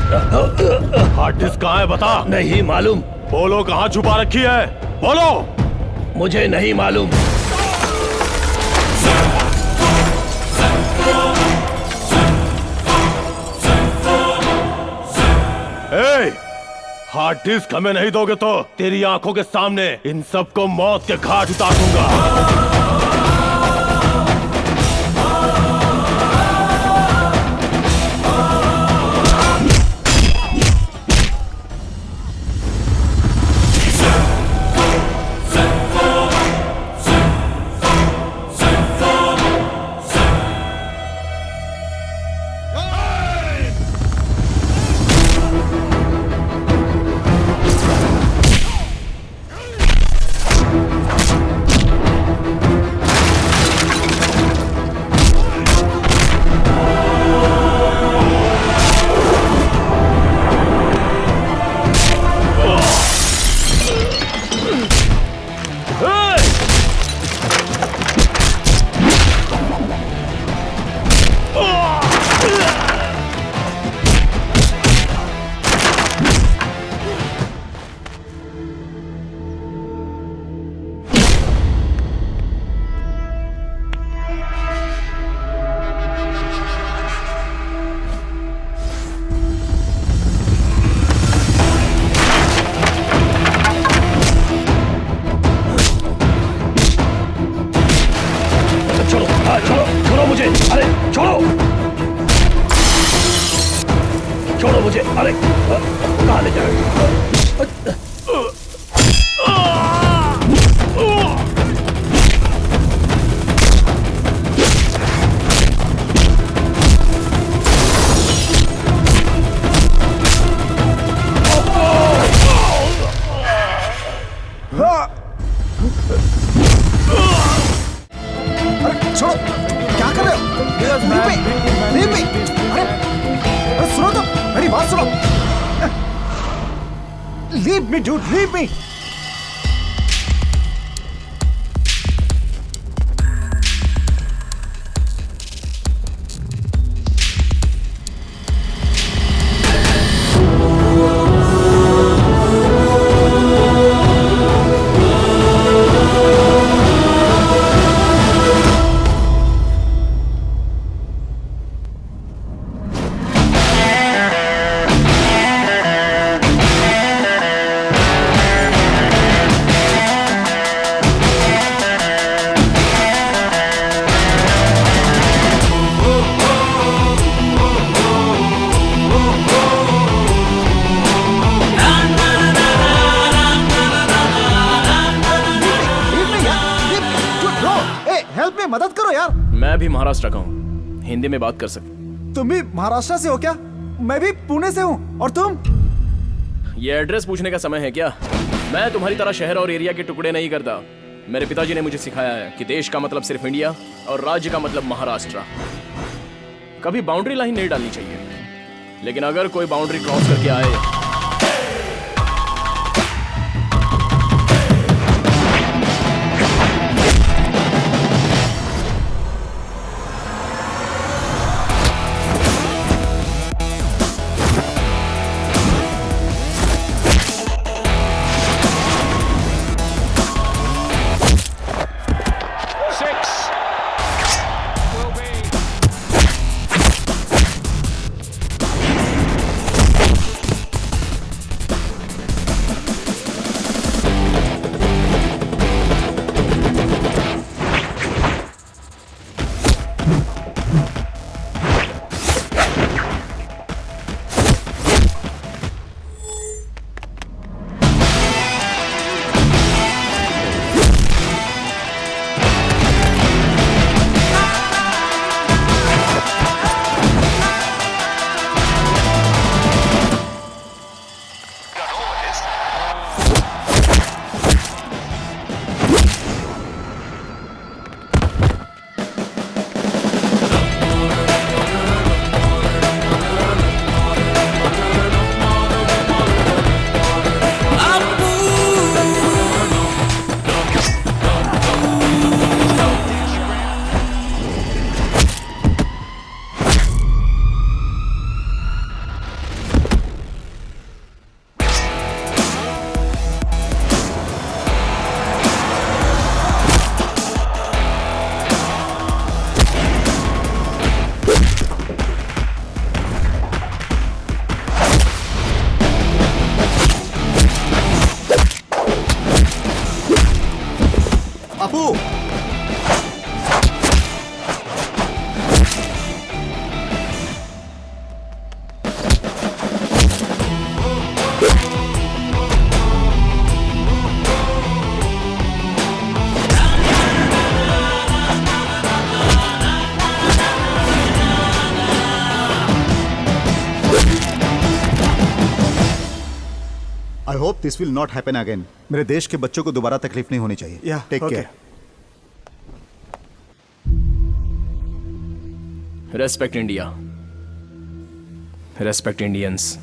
Hard disk कहाँ है बता। नहीं मालूम। बोलो कहाँ छुपा रखी है, बोलो। मुझे नहीं मालूम। हार्ड डिस्क हमें नहीं दोगे तो तेरी आंखों के सामने इन सबको मौत के घाट उतार दूंगा। छोड़ो मुझे। अरे कहाँ ले जा रहे हो? अरे छोड़ो, क्या कर रहे हो? Leave me. अरे सुनो तो, मेरी बात सुनो। Leave me dude, leave me. मदद करो यार। मैं भी महाराष्ट्र का हूँ, हिंदी में बात कर सकते। तुम भी महाराष्ट्र से हो क्या? मैं भी पुणे से हूँ। और तुम? ये एड्रेस पूछने का समय है क्या? मैं तुम्हारी तरह शहर और एरिया के टुकड़े नहीं करता। मेरे पिताजी ने मुझे सिखाया है कि देश का मतलब सिर्फ इंडिया और राज्य का मतलब महाराष्ट्र। कभी बाउंड्री लाइन नहीं डालनी चाहिए, लेकिन अगर कोई बाउंड्री क्रॉस करके आए I hope this will not happen again. मेरे देश के बच्चों को दोबारा तकलीफ नहीं होनी चाहिए। Yeah, take okay. Care. Respect India, respect Indians.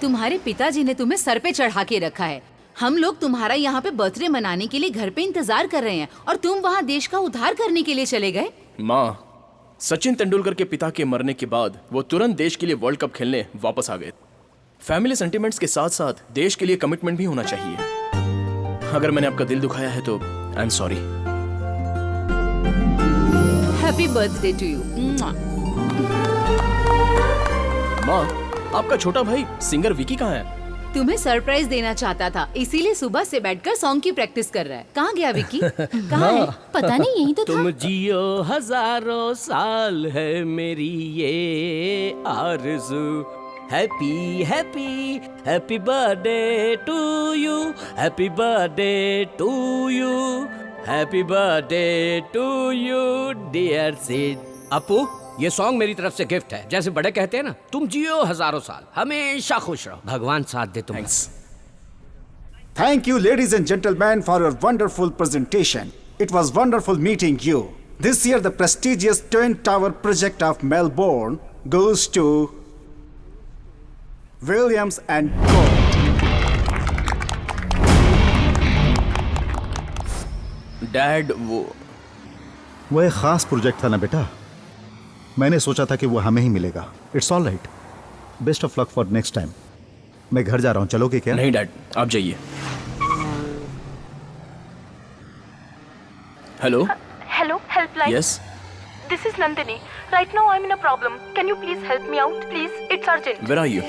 तुम्हारे पिताजी ने तुम्हें सर पे चढ़ा के रखा है। हम लोग तुम्हारा यहाँ पे बर्थडे मनाने के लिए घर पे इंतजार कर रहे हैं और तुम वहाँ देश का उद्धार करने के लिए चले गए। माँ, सचिन तेंदुलकर के पिता के मरने के बाद वो तुरंत देश के लिए वर्ल्ड कप खेलने वापस आ गए। फैमिली सेंटिमेंट्स के साथ साथ देश के लिए कमिटमेंट भी होना चाहिए। अगर मैंने आपका दिल दुखाया है तो I am sorry. Happy birthday to you. माँ, आपका छोटा भाई सिंगर विकी कहाँ है? तुम्हें सरप्राइज देना चाहता था, इसीलिए सुबह से बैठकर सॉन्ग की प्रैक्टिस कर रहा है। कहाँ गया विकी? कहाँ है? पता नहीं, यही तो था। तुम जियो हजारों साल है मेरी ये आरज़ू। Happy happy happy birthday to you, happy birthday to you, happy birthday to you dear Sid. Apu, ये सॉन्ग मेरी तरफ से गिफ्ट है। जैसे बड़े कहते हैं ना, तुम जियो हजारों साल, हमेशा खुश रहो, भगवान साथ दे तुम्हें। Thanks. Thank you, ladies and gentlemen, for your wonderful presentation. It was wonderful meeting you. This year, the prestigious Twin Tower project of Melbourne goes to Williams and Co. Dad, वो एक खास प्रोजेक्ट था ना बेटा, मैंने सोचा था कि वो हमें ही मिलेगा। It's all right, best of luck for next time. मैं घर जा रहा हूँ, चलोगे क्या? नहीं डैड, आप जाइए। Hello Hello, helpline. Yes, This is Nandini. Right now I'm in a problem. Can you please help me out, please? It's urgent. Where are you?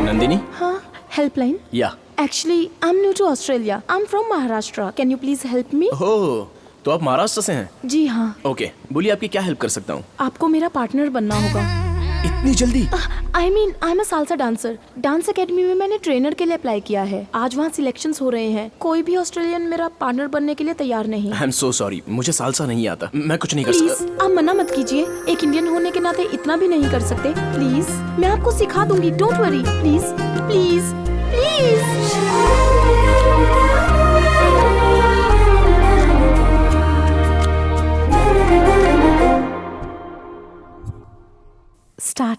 Nandini? Helpline. या। Actually, I'm new to Australia. I'm from Maharashtra. Can you please help me? ओह, तो आप महाराष्ट्र से हैं? जी हाँ, okay, बोलिए आपकी क्या help कर सकता हूँ? आपको मेरा पार्टनर बनना होगा। इतनी जल्दी? I am a salsa dancer. Dance academy में मैंने ट्रेनर के लिए अप्लाई किया है। आज वहाँ सिलेक्शंस हो रहे हैं। कोई भी ऑस्ट्रेलियन मेरा पार्टनर बनने के लिए तैयार नहीं। आई एम सो सॉरी, मुझे सालसा नहीं आता, मैं कुछ नहीं कर प्लीज, सकता। आप मना मत कीजिए। एक इंडियन होने के नाते इतना भी नहीं कर सकते। प्लीज, मैं आपको सिखा दूंगी। Don't worry. Please please please. Start.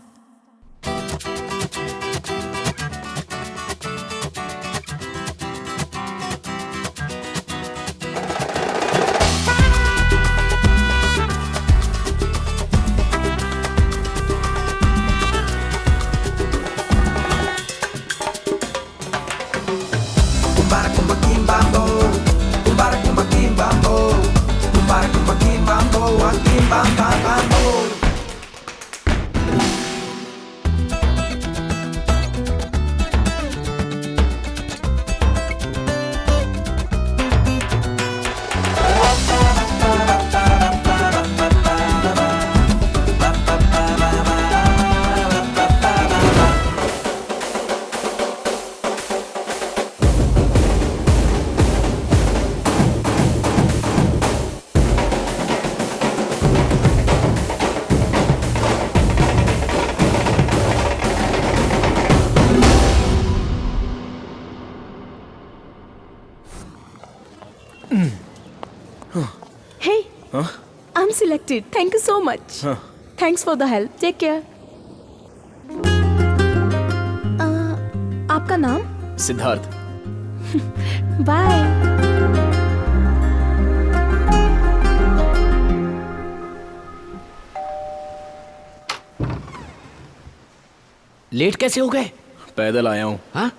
Hey, I'm selected. Thank you so much. Thanks for the help. Take care. आपका नाम? सिद्धार्थ। बाय। लेट कैसे हो गए? पैदल आया हूँ। हाँ,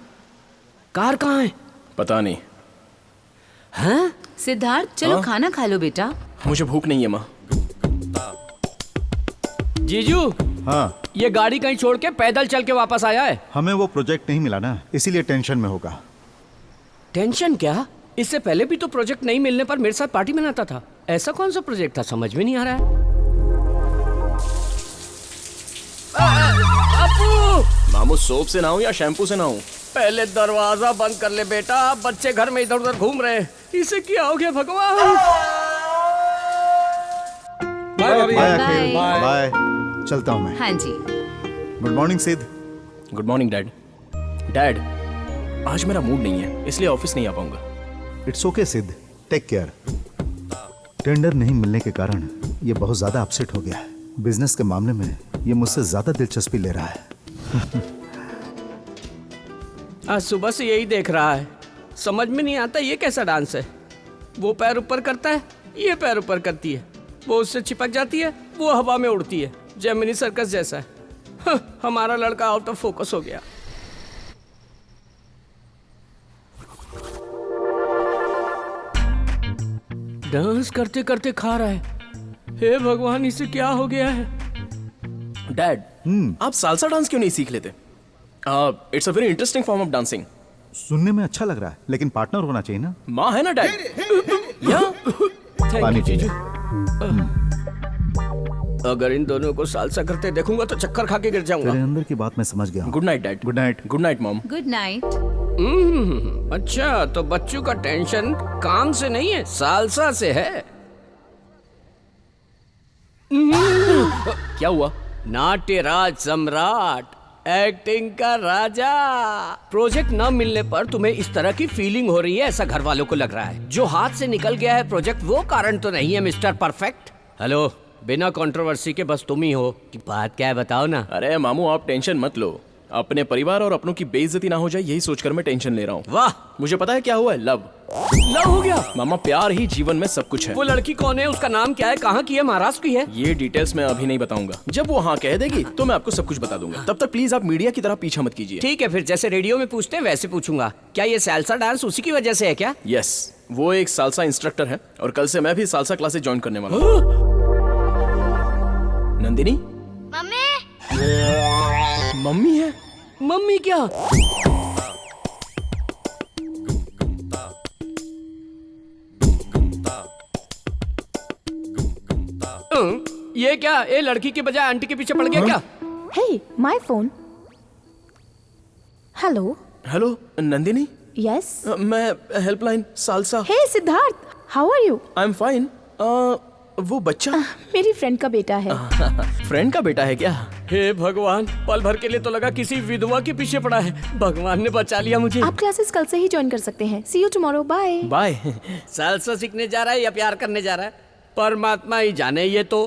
कार कहाँ है? पता नहीं। हैं? सिद्धार्थ चलो खाना खा लो बेटा। मुझे भूख नहीं है माँ। जीजू, हाँ, ये गाड़ी कहीं छोड़ के पैदल चल के वापस आया है। हमें वो प्रोजेक्ट नहीं मिला ना, इसीलिए टेंशन में होगा। टेंशन क्या? इससे पहले भी तो प्रोजेक्ट नहीं मिलने पर मेरे साथ पार्टी मनाता था। ऐसा कौन सा प्रोजेक्ट था, समझ में नहीं आ रहा है। अपू! मामू सोप से नहाऊं या शैम्पू से नहाऊं? पहले दरवाजा बंद कर ले बेटा, बच्चे घर में इधर उधर घूम रहे हैं। इसे क्या हो गया भगवान? Bye Bye. अखिल, बाय। चलता हूँ मैं। हाँ जी। Good morning Siddh. Good morning dad. Dad, आज मेरा मूड नहीं है, इसलिए ऑफिस नहीं आ पाऊंगा। इट्स ओके सिद्ध, टेक केयर। टेंडर नहीं मिलने के कारण ये बहुत ज्यादा अपसेट हो गया है। बिजनेस के मामले में ये मुझसे ज्यादा दिलचस्पी ले रहा है। आज सुबह से यही देख रहा है, समझ में नहीं आता ये कैसा डांस है। वो पैर ऊपर करता है, ये पैर ऊपर करती है, वो उससे चिपक जाती है, वो हवा में उड़ती है, जेमिनी सर्कस जैसा है। हमारा लड़का आउट ऑफ फोकस हो गया। डांस करते करते खा रहा है। हे भगवान, इसे क्या हो गया है? डैड, आप सालसा डांस क्यों नहीं सीख लेते? It's a very interesting form of dancing. सुनने में अच्छा लग रहा है, लेकिन पार्टनर होना चाहिए ना। माँ है ना डैड? या पानी जीजू। पीजिए। अगर इन दोनों को सालसा करते देखूंगा तो चक्कर खा के गिर जाऊंगा। तेरे अंदर की बात मैं समझ गया हूँ। Good night dad. Good night. Good night mom. Good night. अच्छा, तो बच्चों का टेंशन काम से नहीं है, सालसा से है। क्या हुआ? नाट्यराज सम्राट, एक्टिंग का राजा। प्रोजेक्ट न मिलने पर तुम्हें इस तरह की फीलिंग हो रही है, ऐसा घर वालों को लग रहा है। जो हाथ से निकल गया है प्रोजेक्ट, वो कारण तो नहीं है मिस्टर परफेक्ट। हेलो, बिना कंट्रोवर्सी के बस तुम ही हो कि बात क्या है, बताओ ना। अरे मामू, आप टेंशन मत लो। अपने परिवार और अपनों की बेइज्जती ना हो जाए, यही सोचकर मैं टेंशन ले रहा हूँ। वाह, मुझे पता है क्या हुआ है। लव हो गया। मामा, प्यार ही जीवन में सब कुछ है। वो लड़की कौन है, उसका नाम क्या है, कहाँ की है, महाराष्ट्र की है? ये डिटेल्स मैं अभी नहीं बताऊंगा। जब वो हाँ कह देगी तो मैं आपको सब कुछ बता दूंगा। तब तक प्लीज आप मीडिया की तरह पीछा मत कीजिए। ठीक है, फिर जैसे रेडियो में पूछते हैं वैसे पूछूंगा। क्या ये सालसा डांस उसी की वजह से है क्या? यस, वो एक सालसा इंस्ट्रक्टर है और कल से मैं भी सालसा क्लासेस ज्वाइन करने वाला हूँ। नंदिनी, मम्मी है। मम्मी क्या? ये क्या, ये लड़की के बजाय आंटी के पीछे पड़ गया क्या? Hey, my phone. Hello. Hello Nandini. Yes. मैं helpline salsa. Hey, Siddharth. How are you? I am fine. वो बच्चा मेरी फ्रेंड का बेटा है। फ्रेंड का बेटा है क्या? हे भगवान, पल भर के लिए तो लगा किसी विधवा के पीछे पड़ा है। भगवान ने बचा लिया मुझे। आप क्लासेस कल से ही ज्वाइन कर सकते हैं। See you tomorrow. Bye. Bye. Salsa सीखने जा रहा है या प्यार करने जा रहा है, परमात्मा ही जाने। ये तो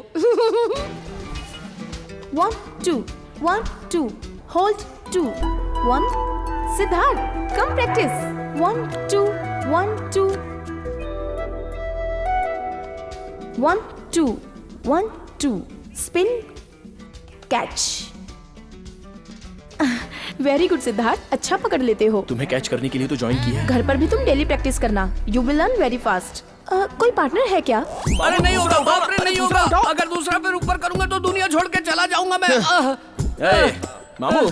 1, 2, 1, 2. Hold 2, 1. Siddharth, come practice. 1, 2, 1, 2. 1, 2, 1, 2. Spin, catch. Very good Siddharth, अच्छा पकड़ लेते हो। तुम्हें कैच करने के लिए तो ज्वाइन किया है। घर पर भी तुम डेली प्रैक्टिस करना। You will learn very fast. कोई पार्टनर है क्या? अरे नहीं होगा, बाप रे, नहीं होगा। अगर दूसरा पैर ऊपर करूंगा तो दुनिया छोड़ के चला जाऊंगा मैं। ए, मामू,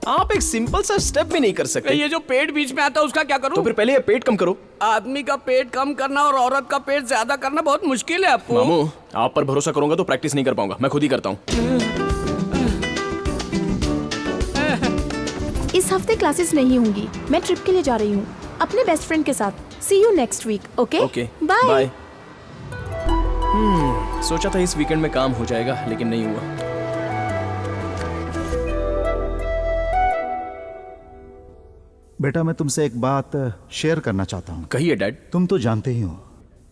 आप एक सिंपल सा स्टेप भी नहीं कर सकते। ये जो पेट बीच में आता है उसका क्या करूं? तो फिर पहले ये पेट कम करो। आदमी का पेट कम करना और औरत का पेट ज्यादा करना बहुत मुश्किल है आपको। मामू, आप पर भरोसा करूंगा तो प्रैक्टिस नहीं कर पाऊंगा, मैं खुद ही करता हूँ। इस हफ्ते क्लासेस नहीं होंगी, मैं ट्रिप के लिए जा रही हूँ अपने बेस्ट फ्रेंड के साथ। See you next week. Okay okay, bye. सोचा था इस वीकेंड में काम हो जाएगा, लेकिन नहीं हुआ। बेटा, मैं तुमसे एक बात शेयर करना चाहता हूँ। कहिए डैड। तुम तो जानते ही हो,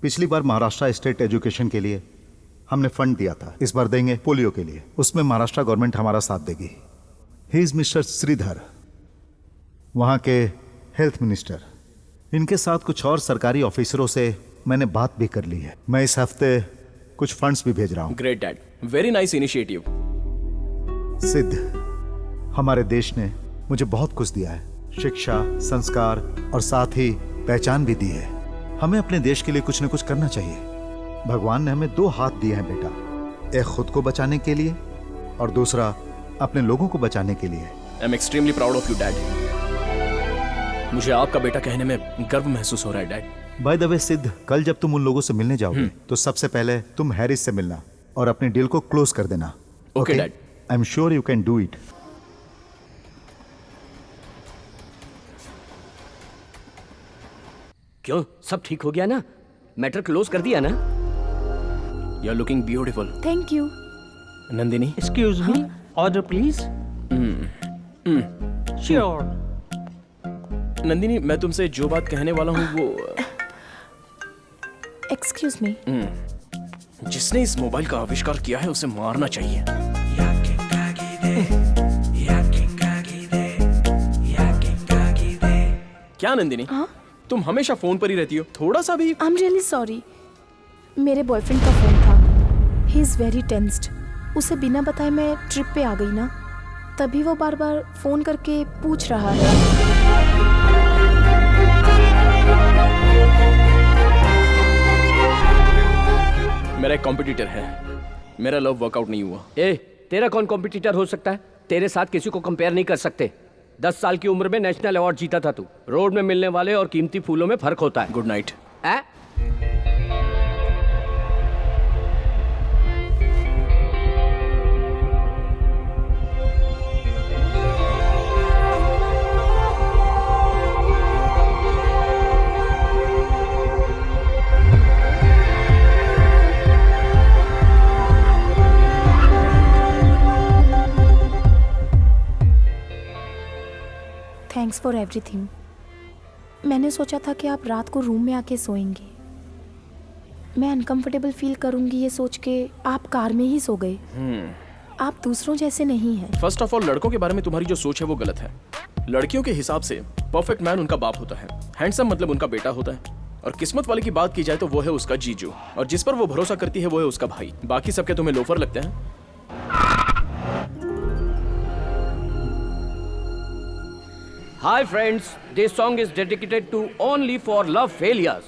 पिछली बार महाराष्ट्र स्टेट एजुकेशन के लिए हमने फंड दिया था। इस बार देंगे पोलियो के लिए। उसमें महाराष्ट्र गवर्नमेंट हमारा साथ देगी। ही इज मिस्टर श्रीधर, वहाँ के हेल्थ मिनिस्टर। इनके साथ कुछ और सरकारी ऑफिसरों से मैंने बात भी कर ली है। मैं इस हफ्ते कुछ फंड्स भी भेज रहा हूँ। Great dad, very nice initiative. सिद्ध, हमारे देश ने मुझे बहुत कुछ दिया है, शिक्षा, संस्कार और साथ ही पहचान भी दी है। हमें अपने देश के लिए कुछ न कुछ करना चाहिए। भगवान ने हमें 2 हाथ दिए हैं बेटा, एक खुद को बचाने के लिए और दूसरा अपने लोगों को बचाने के लिए। I am extremely proud of you dad. मुझे आपका बेटा कहने में गर्व महसूस हो रहा है डैड। बाय द वे सिद्ध, कल जब तुम उन लोगों से मिलने जाओगे तो सबसे पहले तुम हैरिस से मिलना और अपनी डील को क्लोज कर देना। Okay dad. I am sure you can do it. क्यों, सब ठीक हो गया ना? मैटर क्लोज कर दिया ना? You are looking beautiful. Thank you. Nandini, excuse me, order please. Sure. Nandini, मैं तुमसे जो बात कहने वाला हूँ वो एक्सक्यूज मी। जिसने इस मोबाइल का आविष्कार किया है उसे मारना चाहिए। क्या नंदिनी? तुम हमेशा फोन पर ही रहती हो, थोड़ा सा भी? I am really sorry. मेरे बॉयफ्रेंड का फोन था। He is very tensed. उसे बिना बताए मैं ट्रिप पे आ गई ना, तभी वो बार बार फोन करके पूछ रहा है। मेरा एक कॉम्पिटिटर है, मेरा लव वर्कआउट नहीं हुआ। ए, तेरा कौन कॉम्पिटिटर हो सकता है? तेरे साथ किसी को कंपेयर नहीं कर सकते। 10 साल की उम्र में नेशनल अवार्ड जीता था तू। रोड में मिलने वाले और कीमती फूलों में फर्क होता है। Good night. Thanks for everything. मैंने सोचा था कि आप रात को रूम में आके सोएंगे। मैं अनकंफर्टेबल फील करूंगी ये सोच के आप कार में ही सो गए। आप दूसरों जैसे नहीं हैं। फर्स्ट ऑफ ऑल, लड़कों के बारे में तुम्हारी जो सोच है वो गलत है। लड़कियों के हिसाब से परफेक्ट मैन उनका बाप होता है, हैंडसम मतलब उनका बेटा होता है, और किस्मत वाले की बात की जाए तो वो है उसका जीजू, और जिस पर वो भरोसा करती है वो है उसका भाई। बाकी सबके तुम्हें लोफर लगते हैं। Hi friends, this song is dedicated to only for love failures.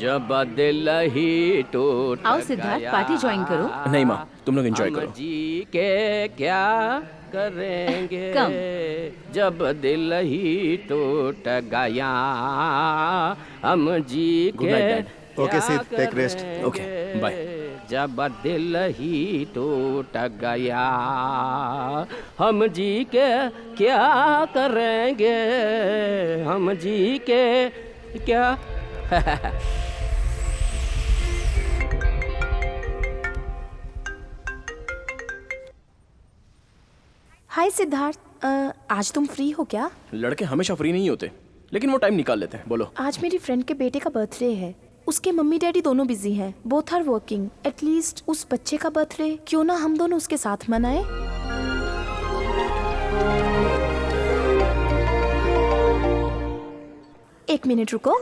जब दिल ही टूट आओ सिद्धार्थ, पार्टी ज्वाइन करो। नहीं माँ, तुम लोग एंजॉय करो। हम जी के क्या करेंगे कम। जब दिल ही टूट गया, हम जी Good के night, Dad. Okay, Sid, take rest. Okay, bye. जब दिल ही टूट गया, हम जी के क्या करेंगे, हम जी के क्या। हाय सिद्धार्थ, आज तुम फ्री हो क्या? लड़के हमेशा फ्री नहीं होते, लेकिन वो टाइम निकाल लेते हैं। बोलो। आज मेरी फ्रेंड के बेटे का बर्थडे है। उसके मम्मी डैडी दोनों बिजी हैं, बोथ आर वर्किंग। एटलीस्ट उस बच्चे का बर्थडे क्यों ना हम दोनों उसके साथ मनाएं? एक मिनट रुको,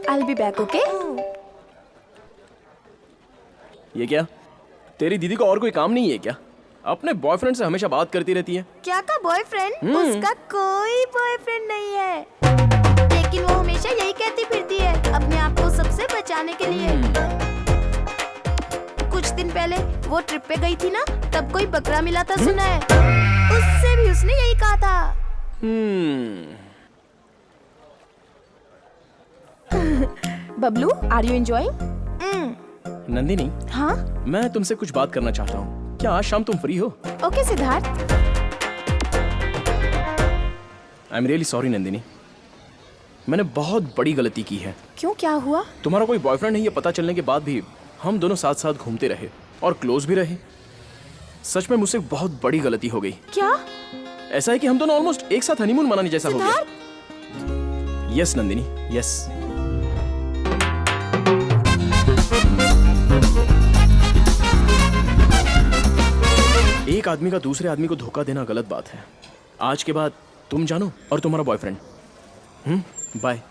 I will be back. Okay? ये क्या, तेरी दीदी को और कोई काम नहीं है क्या? अपने बॉयफ्रेंड से हमेशा बात करती रहती है। क्या का बॉयफ्रेंड? उसका कोई बॉयफ्रेंड नहीं है, लेकिन वो हमेशा यही कहती फिरती है अपने आप को सबसे बचाने के लिए। कुछ दिन पहले वो ट्रिप पे गई थी ना, तब कोई बकरा मिला था सुना है। उससे भी उसने यही कहा था। Bablu, are you enjoying? Nandini, हाँ? मैं तुमसे कुछ बात करना चाहता हूँ। क्या आज शाम तुम फ्री हो? Okay Siddharth. I am really sorry Nandini, मैंने बहुत बड़ी गलती की है। क्यों, क्या हुआ? तुम्हारा कोई बॉयफ्रेंड है ये पता चलने के बाद भी हम दोनों साथ साथ घूमते रहे और क्लोज भी रहे। सच में मुझसे बहुत बड़ी गलती हो गई। क्या? ऐसा है कि हम दोनों ऑलमोस्ट एक साथ हनीमून मनाने जैसा हो गया। Yes Nandini, yes. एक आदमी का दूसरे आदमी को धोखा देना गलत बात है। आज के बाद तुम जानो और तुम्हारा बॉयफ्रेंड। बाय।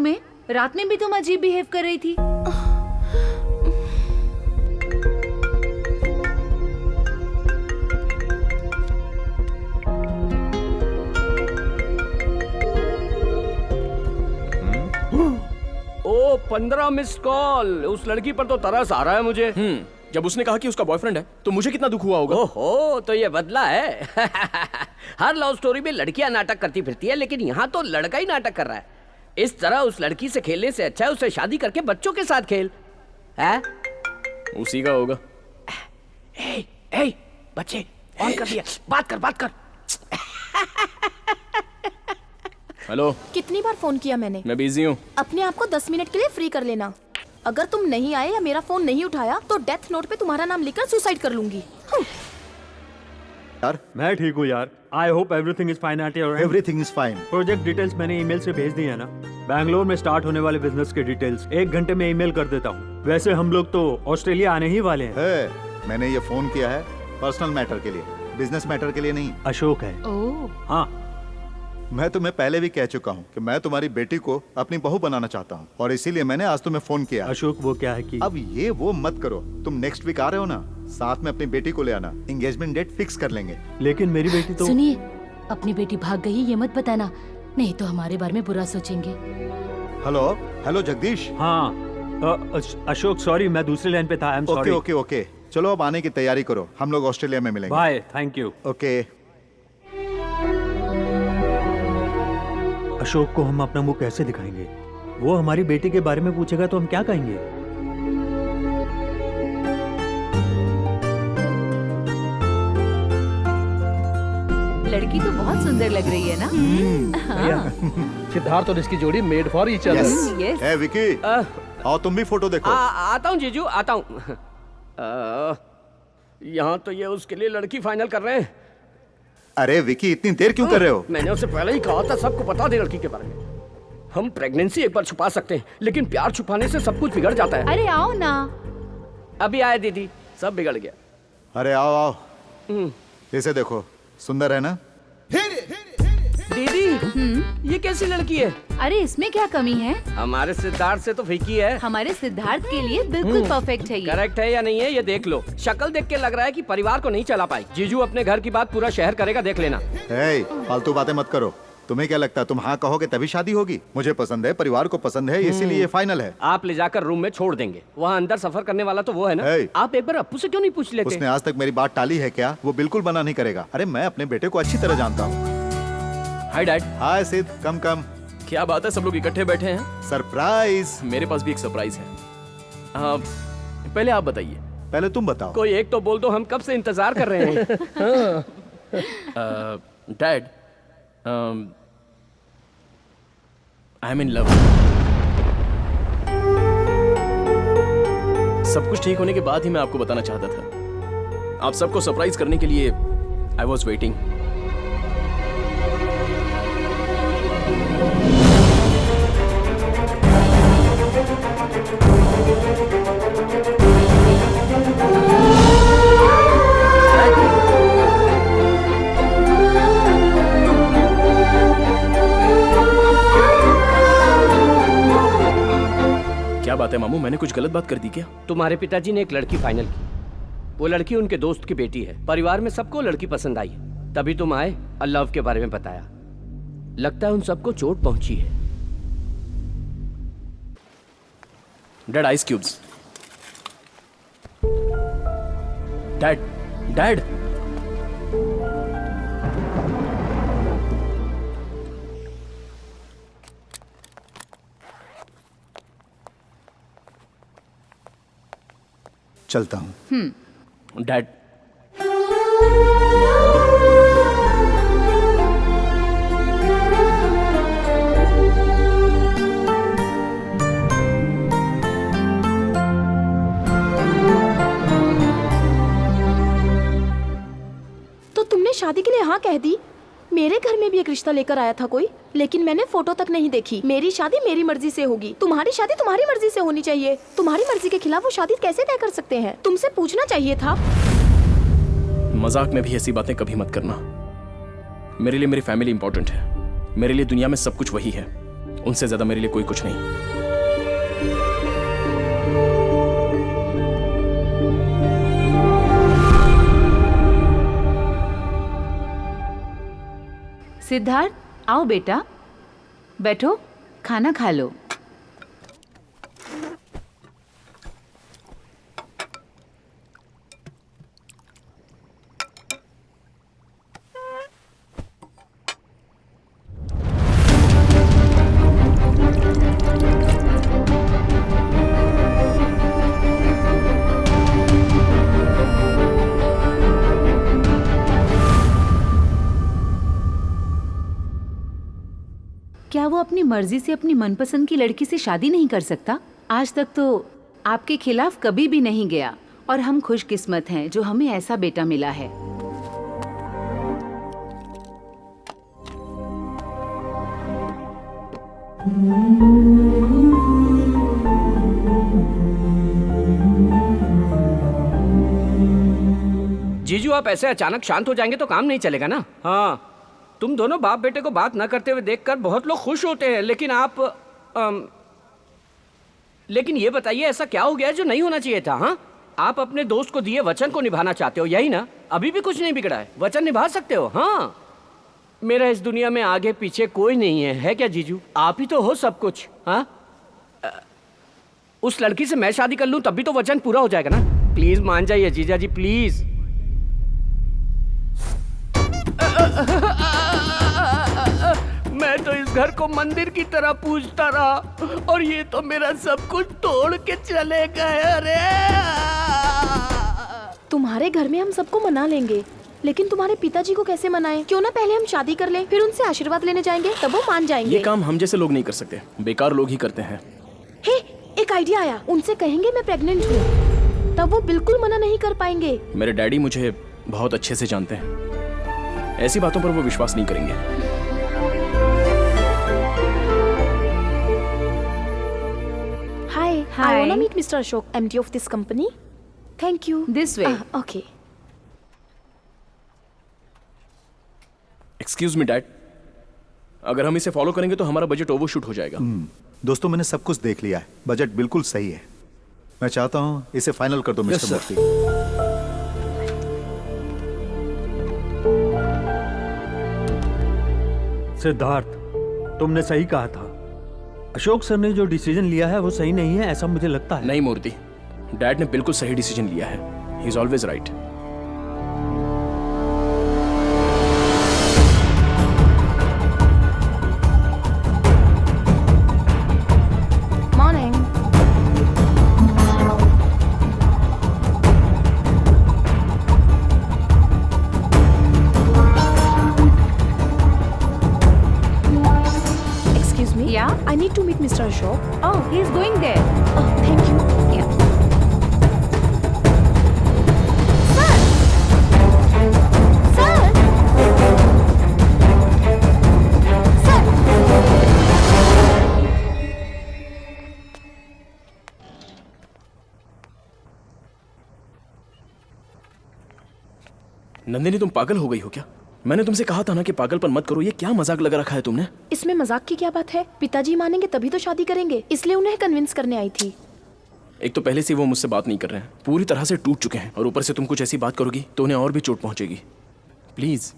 तुम्हें? रात में भी तुम अजीब बिहेव कर रही थी। ओ 15 मिस कॉल। उस लड़की पर तो तरस आ रहा है मुझे। जब उसने कहा कि उसका बॉयफ्रेंड है तो मुझे कितना दुख हुआ होगा। ओहो, तो ये बदला है। हर लव स्टोरी में लड़कियां नाटक करती फिरती है, लेकिन यहाँ तो लड़का ही नाटक कर रहा है। इस तरह उस लड़की से खेलने से अच्छा है उसे शादी करके बच्चों के साथ खेल। है? उसी का होगा। ए, बच्चे ऑन कर दिया। बात कर। हेलो, कितनी बार फोन किया मैंने? मैं बिजी हूँ। अपने आप को 10 मिनट के लिए फ्री कर लेना। अगर तुम नहीं आए या मेरा फोन नहीं उठाया तो डेथ नोट पे तुम्हारा नाम लिखकर सुसाइड कर लूंगी। यार, मैं ठीक हूँ यार। I hope everything is fine at your and. Everything is fine. Project details मैंने ईमेल से भेज दी है ना। बैंगलोर में स्टार्ट होने वाले बिजनेस के डिटेल्स 1 घंटे में ईमेल कर देता हूँ। वैसे हम लोग तो ऑस्ट्रेलिया आने ही वाले हैं। मैंने ये फोन किया है पर्सनल मैटर के लिए, बिजनेस मैटर के लिए नहीं। अशोक है। ओह। हाँ, मैं तुम्हें पहले भी कह चुका हूँ कि मैं तुम्हारी बेटी को अपनी बहू बनाना चाहता हूँ, और इसीलिए मैंने आज तुम्हें फोन किया। अशोक वो क्या है कि अब ये वो मत करो। तुम नेक्स्ट वीक आ रहे हो ना, साथ में अपनी बेटी को ले आना। एंगेजमेंट डेट फिक्स कर लेंगे। लेकिन मेरी बेटी तो सुनिए, अपनी बेटी भाग गई ये मत बताना, नहीं तो हमारे बारे में बुरा सोचेंगे। हेलो जगदीश। हाँ, अशोक सॉरी, मैं दूसरी लाइन पे था। आई एम सॉरी। ओके। चलो अब आने की तैयारी करो, हम लोग ऑस्ट्रेलिया में मिलेंगे। Bye, thank you. Okay. Ashok को हम अपना मुंह कैसे दिखाएंगे? वो हमारी बेटी के बारे में पूछेगा तो हम क्या कहेंगे? लड़की तो बहुत सुंदर लग रही है ना? सिद्धार्थ और इसकी जोड़ी made for each other. Yes. ए विकी, आओ तुम भी फोटो देखो। आता हूँ जीजू, आता हूँ। यहाँ तो ये उसके लिए लड़की फाइनल कर रहे हैं। अरे विकी, इतनी देर क्यों कर रहे हो? मैंने उसे पहले ही कहा था सबको बता दे लड़की के बारे में। हम प्रेगनेंसी एक बार छुपा सकते हैं, लेकिन प्यार छुपाने से सब कुछ बिगड़ जाता है। अरे आओ ना। अभी आए दीदी, सब बिगड़ गया। अरे आओ। इसे देखो, सुंदर है ना? दीदी, ये कैसी लड़की है? अरे इसमें क्या कमी है? हमारे सिद्धार्थ से तो फीकी है। हमारे सिद्धार्थ के लिए बिल्कुल परफेक्ट है ये। करेक्ट है या नहीं है ये देख लो। शक्ल देख के लग रहा है कि परिवार को नहीं चला पाई। जीजू अपने घर की बात पूरा शहर करेगा, देख लेना। फालतू बातें मत करो। तुम्हें क्या लगता है तुम हाँ कहोगे तभी शादी होगी? मुझे पसंद है, परिवार को पसंद है, इसीलिए ये फाइनल है। आप ले जाकर रूम में छोड़ देंगे। वहाँ अंदर सफर करने वाला तो वो है ना। आप एक बार अप्पू से क्यों नहीं पूछ लेते? उसने आज तक मेरी बात टाली है क्या? वो बिल्कुल मना नहीं करेगा। अरे मैं अपने बेटे को अच्छी तरह जानता हूँ। Hi dad. हाय सिद्ध, कम। क्या बात है, सब लोग इकट्ठे बैठे हैं? सरप्राइज। मेरे पास भी एक सरप्राइज है। पहले आप बताइए। पहले तुम बताओ। कोई एक तो बोल दो, हम कब से इंतजार कर रहे हैं। Dad, I am in love. सब कुछ ठीक होने के बाद ही मैं आपको बताना चाहता था। आप सबको सरप्राइज करने के लिए आई वॉज वेटिंग। क्या बात है मामू, मैंने कुछ गलत बात कर दी क्या? तुम्हारे पिताजी ने एक लड़की फाइनल की। वो लड़की उनके दोस्त की बेटी है। परिवार में सबको लड़की पसंद आई है, तभी तुम आए और लव के बारे में बताया। लगता है उन सबको चोट पहुंची है। Dad, ice cubes. डैड। चलता हूँ। डैड, तो तुमने शादी के लिए हाँ कह दी? मेरे घर में भी एक रिश्ता लेकर आया था कोई, लेकिन मैंने फोटो तक नहीं देखी। मेरी शादी मेरी मर्जी से होगी, तुम्हारी शादी तुम्हारी मर्जी से होनी चाहिए। तुम्हारी मर्जी के खिलाफ वो शादी कैसे तय कर सकते हैं? तुमसे पूछना चाहिए था। मजाक में भी ऐसी बातें कभी मत करना। मेरे लिए मेरी फैमिली इंपॉर्टेंट है। मेरे लिए दुनिया में सब कुछ वही है। उनसे ज्यादा मेरे लिए कोई कुछ नहीं। सिद्धार्थ, आओ बेटा, बैठो, खाना खा लो। क्या वो अपनी मर्जी से अपनी मनपसंद की लड़की से शादी नहीं कर सकता? आज तक तो आपके खिलाफ कभी भी नहीं गया और हम खुशकिस्मत हैं जो हमें ऐसा बेटा मिला है। जीजू, आप ऐसे अचानक शांत हो जाएंगे तो काम नहीं चलेगा ना। हाँ, तुम दोनों बाप बेटे को बात न करते हुए देखकर बहुत लोग खुश होते हैं, लेकिन आप लेकिन ये बताइए ऐसा क्या हो गया जो नहीं होना चाहिए था? हाँ, आप अपने दोस्त को दिए वचन को निभाना चाहते हो, यही ना? अभी भी कुछ नहीं बिगड़ा है, वचन निभा सकते हो। हाँ, मेरा इस दुनिया में आगे पीछे कोई नहीं है क्या जीजू? आप ही तो हो सब कुछ। हाँ, उस लड़की से मैं शादी कर लूं तब भी तो वचन पूरा हो जाएगा ना। प्लीज मान जाइए जीजा जी, प्लीज। मैं तो इस घर को मंदिर की तरह पूजता रहा और ये तो मेरा सब कुछ तोड़ के चले गए। अरे तुम्हारे घर में हम सबको मना लेंगे, लेकिन तुम्हारे पिताजी को कैसे मनाएं? क्यों ना पहले हम शादी कर लें, फिर उनसे आशीर्वाद लेने जाएंगे, तब वो मान जाएंगे। ये काम हम जैसे लोग नहीं कर सकते, बेकार लोग ही करते हैं। हे, एक आइडिया आया, उनसे कहेंगे मैं प्रेग्नेंट हूँ, तब वो बिल्कुल मना नहीं कर पाएंगे। मेरे डैडी मुझे बहुत अच्छे से जानते हैं, ऐसी बातों पर वो विश्वास नहीं करेंगे। Hi, I wanna meet Mr. Ashok, MD of this company. Thank you. This way. Okay. Excuse me dad, अगर हम इसे फॉलो करेंगे तो हमारा बजट ओवरशूट हो जाएगा। दोस्तों, मैंने सब कुछ देख लिया है, बजट बिल्कुल सही है। मैं चाहता हूं इसे फाइनल कर दो मिस्टर मूर्ति। सिद्धार्थ, तुमने सही कहा था। अशोक सर ने जो डिसीजन लिया है वो सही नहीं है, ऐसा मुझे लगता है। नहीं मूर्ति, डैड ने बिल्कुल सही डिसीजन लिया है। He is always right. Morning. Excuse me. Yeah? I need to meet Mr. Ashok. Oh, he is going there. Oh, thank you. Yeah. Nandini, तुम पागल हो गई हो क्या? मैंने तुमसे कहा था ना कि पागलपन मत करो। ये क्या मजाक लगा रखा है तुमने? इसमें मजाक की क्या बात है? पिताजी मानेंगे तभी तो शादी करेंगे, इसलिए उन्हें कन्विंस करने आई थी। एक तो पहले से वो मुझसे बात नहीं कर रहे हैं, पूरी तरह से टूट चुके हैं, और ऊपर से तुम कुछ ऐसी बात करोगी तो उन्हें और भी चोट पहुंचेगी। प्लीज।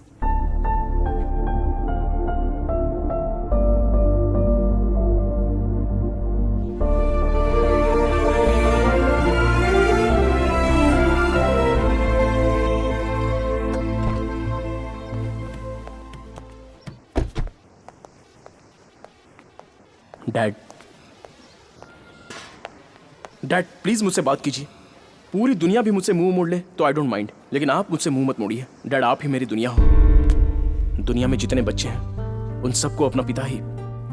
डैड, डैड प्लीज मुझसे बात कीजिए। पूरी दुनिया भी मुझसे मुंह मोड़ ले तो आई डोंट माइंड, लेकिन आप मुझसे मुंह मत मोड़िए। डैड, आप ही मेरी दुनिया हो। दुनिया में जितने बच्चे हैं उन सबको अपना पिता ही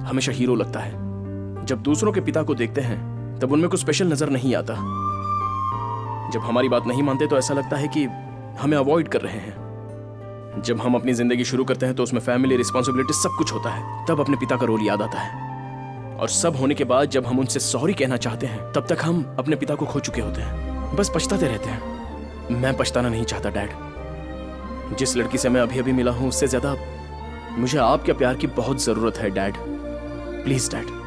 हमेशा हीरो लगता है। जब दूसरों के पिता को देखते हैं तब उनमें कुछ स्पेशल नजर नहीं आता। जब हमारी बात नहीं मानते तो ऐसा लगता है कि हमें अवॉइड कर रहे हैं। जब हम अपनी जिंदगी शुरू करते हैं तो उसमें फैमिली, रिस्पॉन्सिबिलिटी सब कुछ होता है, तब अपने पिता का रोल याद आता है। और सब होने के बाद जब हम उनसे सॉरी कहना चाहते हैं तब तक हम अपने पिता को खो चुके होते हैं, बस पछताते रहते हैं। मैं पछताना नहीं चाहता डैड। जिस लड़की से मैं अभी अभी मिला हूं उससे ज्यादा मुझे आपके प्यार की बहुत जरूरत है डैड। Please dad.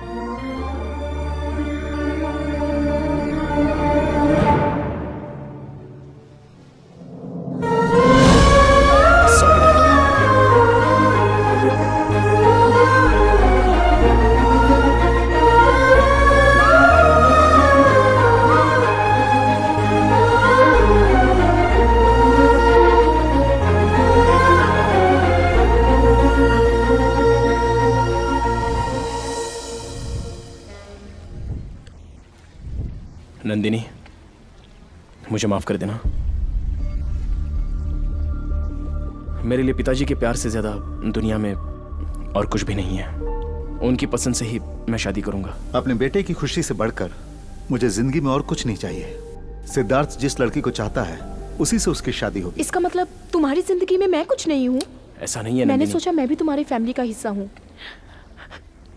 नंदिनी, मुझे माफ कर देना। मेरे लिए पिताजी के प्यार से ज्यादा दुनिया में और कुछ भी नहीं है। उनकी पसंद से ही मैं शादी करूंगा। अपने बेटे की खुशी से बढ़कर मुझे जिंदगी में और कुछ नहीं चाहिए। सिद्धार्थ जिस लड़की को चाहता है उसी से उसकी शादी होगी। इसका मतलब तुम्हारी जिंदगी में मैं कुछ नहीं हूँ? ऐसा नहीं है। मैंने सोचा मैं भी तुम्हारी फैमिली का हिस्सा हूँ,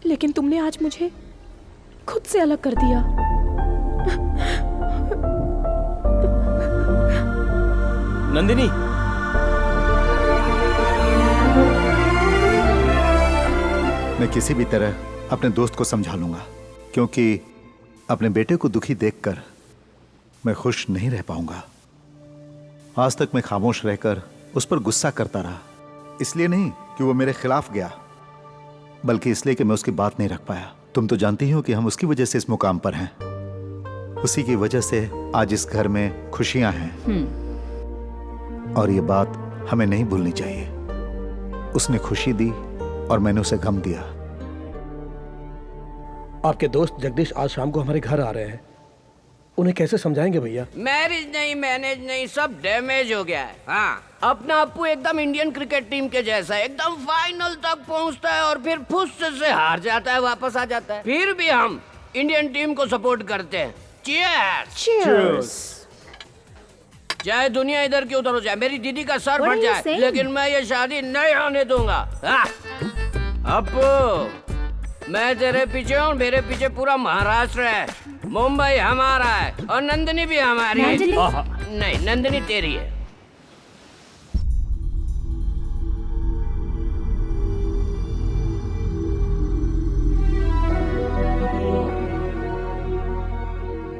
लेकिन तुमने आज मुझे खुद से अलग कर दिया। नंदिनी, मैं किसी भी तरह अपने दोस्त को समझा लूंगा, क्योंकि अपने बेटे को दुखी देखकर मैं खुश नहीं रह पाऊंगा। आज तक मैं खामोश रहकर उस पर गुस्सा करता रहा, इसलिए नहीं कि वो मेरे खिलाफ गया, बल्कि इसलिए कि मैं उसकी बात नहीं रख पाया। तुम तो जानती हो कि हम उसकी वजह से इस मुकाम पर हैं। उसी की वजह से आज इस घर में खुशियां हैं, और ये बात हमें नहीं भूलनी चाहिए। उसने खुशी दी और मैंने उसे गम दिया। आपके दोस्त जगदीश आज शाम को हमारे घर आ रहे हैं, उन्हें कैसे समझाएंगे भैया? मैरिज नहीं, मैनेज नहीं, सब डैमेज हो गया है। हाँ, अपना अप्पू एकदम इंडियन क्रिकेट टीम के जैसा है, एकदम फाइनल तक पहुंचता है और फिर फुस से हार जाता है, वापस आ जाता है। फिर भी हम इंडियन टीम को सपोर्ट करते हैं। चीयर्स। चाहे दुनिया इधर की उधर हो जाए, मेरी दीदी का सर फट जाए, लेकिन मैं ये शादी नहीं होने दूंगा। अप्पू, मैं तेरे पीछे हूँ, मेरे पीछे पूरा महाराष्ट्र है। मुंबई हमारा है और नंदिनी भी हमारी है। नहीं, नंदिनी तेरी है।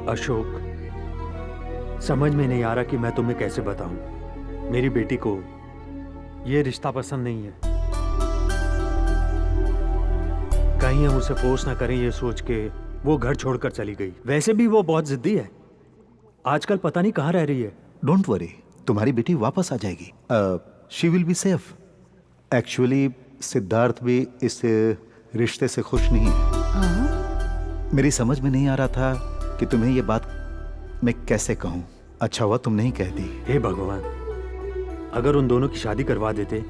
अशोक, समझ में नहीं आ रहा कि मैं तुम्हें कैसे बताऊं। मेरी बेटी को ये रिश्ता पसंद नहीं है। कहीं हम उसे फोर्स ना करें ये सोच के वो घर छोड़कर चली गई। वैसे भी वो बहुत जिद्दी है, आजकल पता नहीं कहाँ रह रही है। डोंट वरी, तुम्हारी बेटी वापस आ जाएगी। She will be safe. Actually Siddharth भी इस रिश्ते से खुश नहीं है। मेरी समझ में नहीं आ रहा था कि तुम्हें ये बात मैं कैसे कहूं। अच्छा हुआ तुम नहीं कहती। हे भगवान, अगर उन दोनों की शादी करवा देते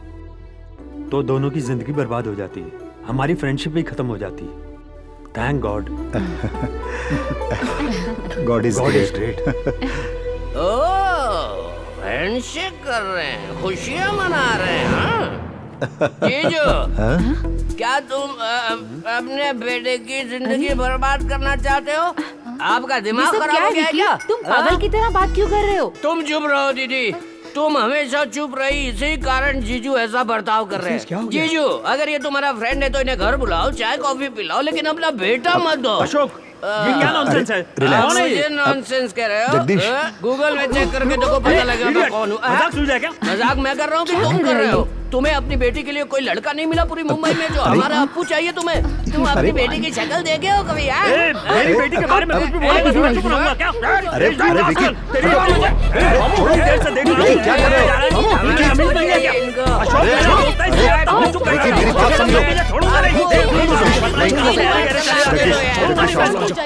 तो दोनों की जिंदगी बर्बाद हो जाती, हमारी फ्रेंडशिप भी खत्म हो जाती। Thank God. God is great. Oh, handshake कर रहे हैं, खुशियां मना रहे हैं। हाँ? जीजू, क्या तुम अपने बेटे की जिंदगी बर्बाद करना चाहते हो? आपका दिमाग खराब हो गया है क्या? तुम पागल की तरह बात क्यों कर रहे हो? तुम चुप रहो दीदी, तुम हमेशा चुप रही, इसी कारण जीजू ऐसा बर्ताव कर रहे हैं। जीजू, अगर ये तुम्हारा फ्रेंड है तो इन्हें घर बुलाओ, चाय कॉफी पिलाओ, लेकिन अपना बेटा मत दो। अशोक, ये क्या नॉनसेंस है? कौन है ये नॉनसेंस कह रहे हो? गूगल में चेक करके देखो, पता लगेगा मैं कौन हूँ। मजाक सुन रहे क्या? मजाक मैं कर रहा हूँ कि तुम कर रहे हो? तुम्हें अपनी बेटी के लिए कोई लड़का नहीं मिला पूरी मुंबई में जो हमारा अप्पू चाहिए तुम्हें? तुम अपनी बेटी की शक्ल देखे हो कभी? मेरी बेटी के बारे में कुछ भी बोले तो मैं चुप रहूंगा क्या? अरे विकी, तेरी बात थोड़ी देर से देख रहा हूं। क्या कर रहे हो?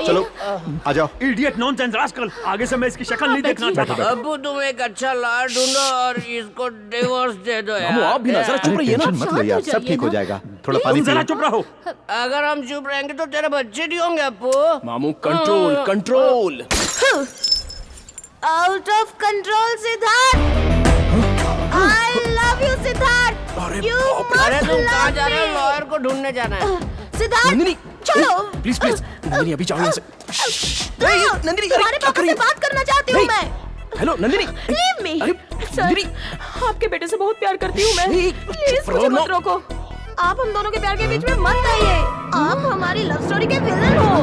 चलो आ जाओ। इडियट, नॉनसेंस, रास्कल, आगे से मैं इसकी शक्ल नहीं देखना चाहता। अप्पू, तुम एक अच्छा लाड़ ढूंढो और इसको डिवोर्स दे दो यार। आप भी ना जरा चुप रहिए ना। मत लो यार, सब ठीक हो जाएगा। थोड़ा पानी जरा पियो। चुप रहो। अगर हम चुप रहेंगे तो तेरे बच्चे नहीं होंगे अप्पू। मामू, control control. Out of control Siddharth. I love you Siddharth. अरे तुम कहाँ जा रहे हो? लॉयर को ढूंढने जाना है। सिद्धार्थ, चलो। प्लीज प्लीज, नंदिनी अभी जाओ यहाँ से। नंदिनी, तुम्हारे पापा से बात करना चाहती हूँ मैं। हेलो नंदिनी। Leave me. अरे सर, आपके बेटे से बहुत प्यार करती हूँ मैं। प्लीज मुझे मत रोको। आप हम दोनों के प्यार के बीच में मत आइए। आप हमारी लव स्टोरी के विलन हो।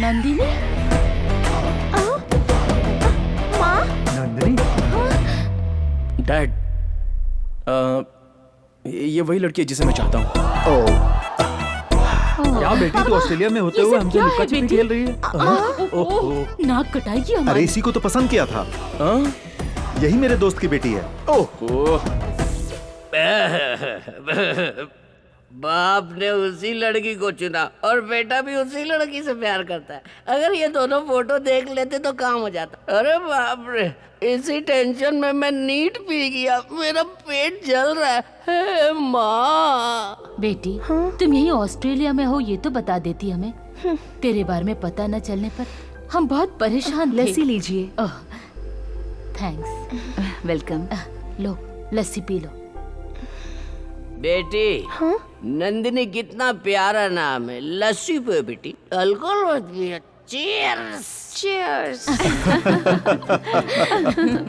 नंदिनी, माँ, नंदिनी, डैड, ये वही लड़की है जिसे मैं चाहता हूँ। क्या बेटी तो ऑस्ट्रेलिया में होते हुए हमसे लुका छिपी खेल रही है? ओह, नाक कटाएगी हमारी। अरे इसी को तो पसंद किया था। यही मेरे दोस्त की बेटी है। बाप ने उसी लड़की को चुना और बेटा भी उसी लड़की से प्यार करता है। अगर ये दोनों फोटो देख लेते तो काम हो जाता। अरे बाप रे, इसी टेंशन में मैं नीट पी गया। मेरा पेट जल रहा है। हे माँ। बेटी, तुम यही ऑस्ट्रेलिया में हो ये तो बता देती हमें। तेरे बारे में पता न चलने पर हम बहुत परेशान थे। लस्सी लीजिए। थैंक्स। वेलकम। लो, लस्सी पी लो। बेटी, नंदिनी कितना प्यारा नाम है। लस्सी पे बेटी, अल्कोहल मत पियो। चीयर्स। चीयर्स।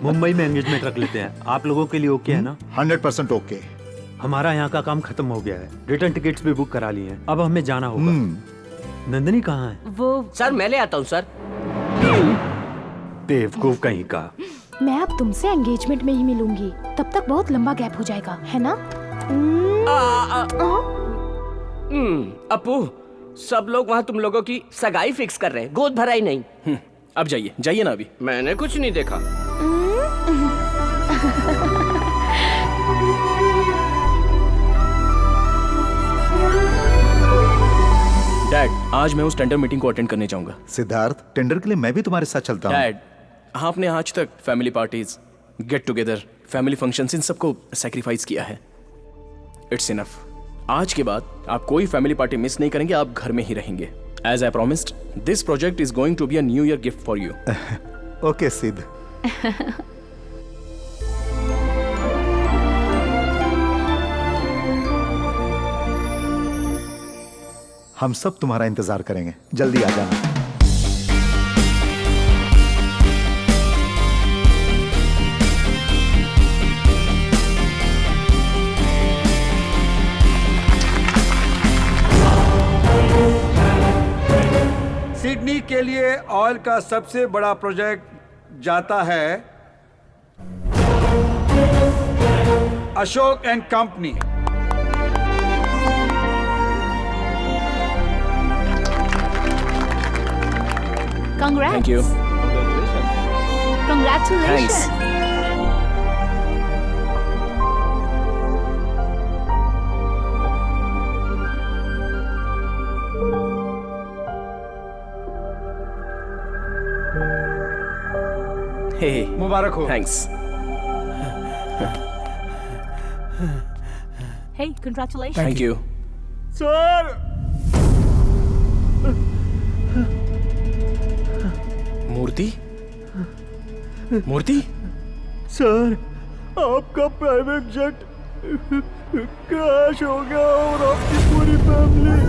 मुंबई में एंगेजमेंट रख लेते हैं। आप लोगों के लिए ओके है ना? 100% ओके। हमारा यहाँ का काम खत्म हो गया है। रिटर्न टिकट्स भी बुक करा लिए हैं। अब हमें जाना होगा। नंदिनी कहाँ है? वो सर मैं ले आता हूँ सर। बेवकूफ कहीं का। मैं अब तुमसे एंगेजमेंट में ही मिलूंगी। तब तक बहुत लंबा गैप हो जाएगा, है ना? अपू, सब लोग वहाँ तुम लोगों की सगाई फिक्स कर रहे हैं, गोद भराई नहीं। अब जाइए, जाइए ना अभी। मैंने कुछ नहीं देखा। डैड, आज मैं उस टेंडर मीटिंग को अटेंड करने जाऊंगा। सिद्धार्थ, टेंडर के लिए मैं भी तुम्हारे साथ चलता हूँ। डैड, आपने आज तक family parties, get together, family functions, इन सबको सैक्रिफाइस किया है। It's enough. आज के बाद आप कोई फैमिली पार्टी मिस नहीं करेंगे। आप घर में ही रहेंगे। As I promised, this project is going to be a new year gift for you. Okay Siddh. हम सब तुम्हारा इंतजार करेंगे। जल्दी आ जाना। सिडनी के लिए ऑयल का सबसे बड़ा प्रोजेक्ट जाता है Ashok and company. Congrats. Thank you. Congratulations. Thanks. Hey, मुबारक हो। Thanks. Hey, congratulations. Thank you. Sir, Murthy, Murthy, sir, आपका प्राइवेट जेट क्रैश हो गया और आपकी पूरी फैमिली।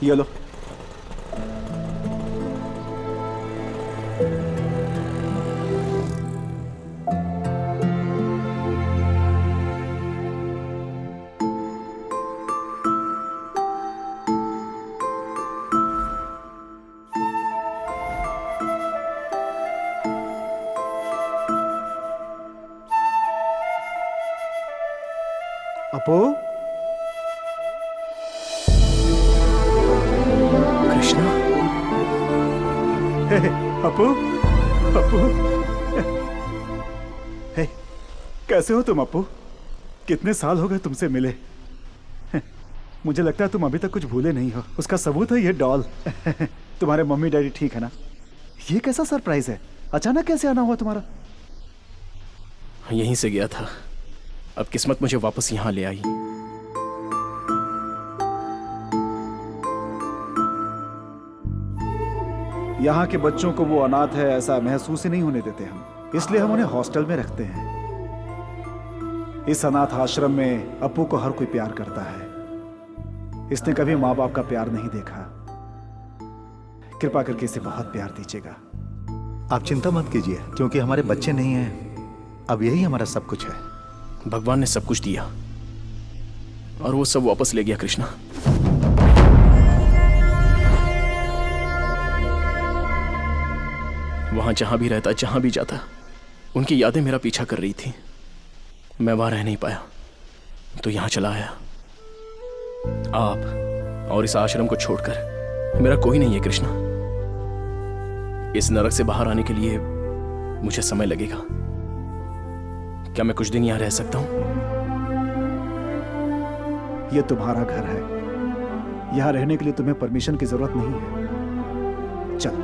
ये लो। अपू, कृष्णा, अपू, अपू, हे, कैसे हो तुम अपू? कितने साल हो गए तुमसे मिले? मुझे लगता है तुम अभी तक कुछ भूले नहीं हो। उसका सबूत है ये डॉल। तुम्हारे मम्मी डैडी ठीक है ना? ये कैसा सरप्राइज है? अचानक कैसे आना हुआ तुम्हारा? यहीं से गया था, अब किस्मत मुझे वापस यहाँ ले आई। यहाँ के बच्चों को वो अनाथ है ऐसा महसूस ही नहीं होने देते हम, इसलिए हम उन्हें हॉस्टल में रखते हैं। इस अनाथ आश्रम में अपू को हर कोई प्यार करता है। इसने कभी माँ बाप का प्यार नहीं देखा। कृपा करके इसे बहुत प्यार दीजिएगा। आप चिंता मत कीजिए, क्योंकि हमारे बच्चे नहीं हैं, अब यही हमारा सब कुछ है। भगवान ने सब कुछ दिया और वो सब वापस ले गया कृष्णा। वहां जहां भी रहता, जहां भी जाता, उनकी यादें मेरा पीछा कर रही थी। मैं वहां रह नहीं पाया तो यहां चला आया। आप और इस आश्रम को छोड़कर मेरा कोई नहीं है कृष्णा। इस नरक से बाहर आने के लिए मुझे समय लगेगा। क्या मैं कुछ दिन यहां रह सकता हूं? यह तुम्हारा घर है, यहां रहने के लिए तुम्हें परमिशन की जरूरत नहीं है। चल।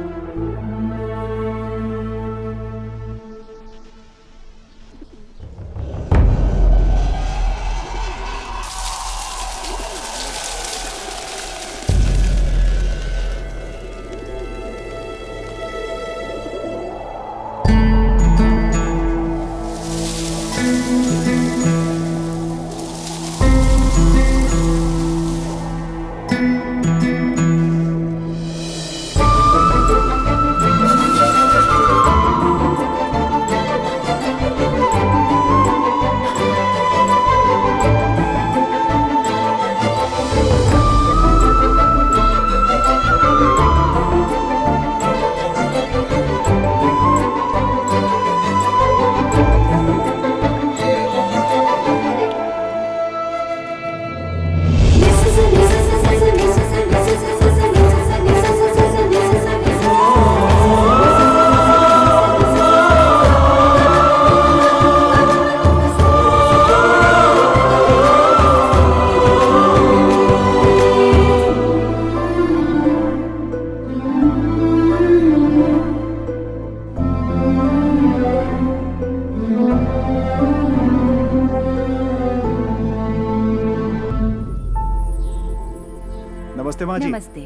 नमस्ते माँ जी। नमस्ते।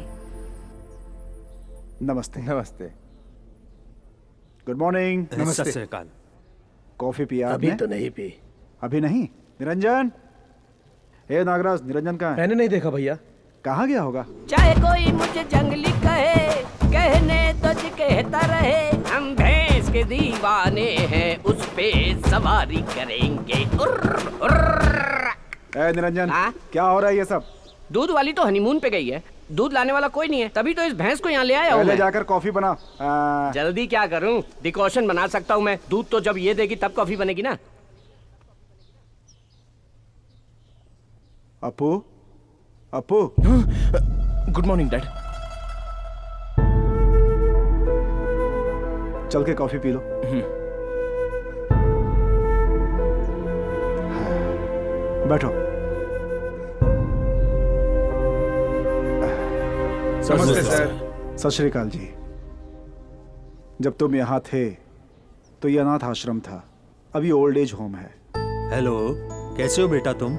नमस्ते। नमस्ते। Good morning. नमस्ते। सत श्रीकाल। कॉफी पिया अभी आपने? तो नहीं पी। अभी नहीं? निरंजन, हे नागराज, निरंजन कहाँ है? मैंने नहीं देखा भैया। कहाँ गया होगा? चाहे कोई मुझे जंगली कहे, कहने तो कहता रहे, हम भैंस के दीवाने हैं, उस पे सवारी करेंगे। निरंजन, क्या हो रहा है ये सब? दूध वाली तो हनीमून पे गई है, दूध लाने वाला कोई नहीं है, तभी तो इस भैंस को यहाँ ले आया हूँ। पहले जाकर कॉफी बना। जल्दी क्या करूँ, डिकॉशन बना सकता हूँ मैं। दूध तो जब ये देगी तब कॉफी बनेगी ना। Apu, Apu. Good morning dad. चल के कॉफी पी लो। बैठो। नमस्ते सर। सत श्री अकाल जी। जब तुम यहाँ थे तो ये अनाथ आश्रम था, अभी ओल्ड एज होम है। हेलो, कैसे हो बेटा तुम?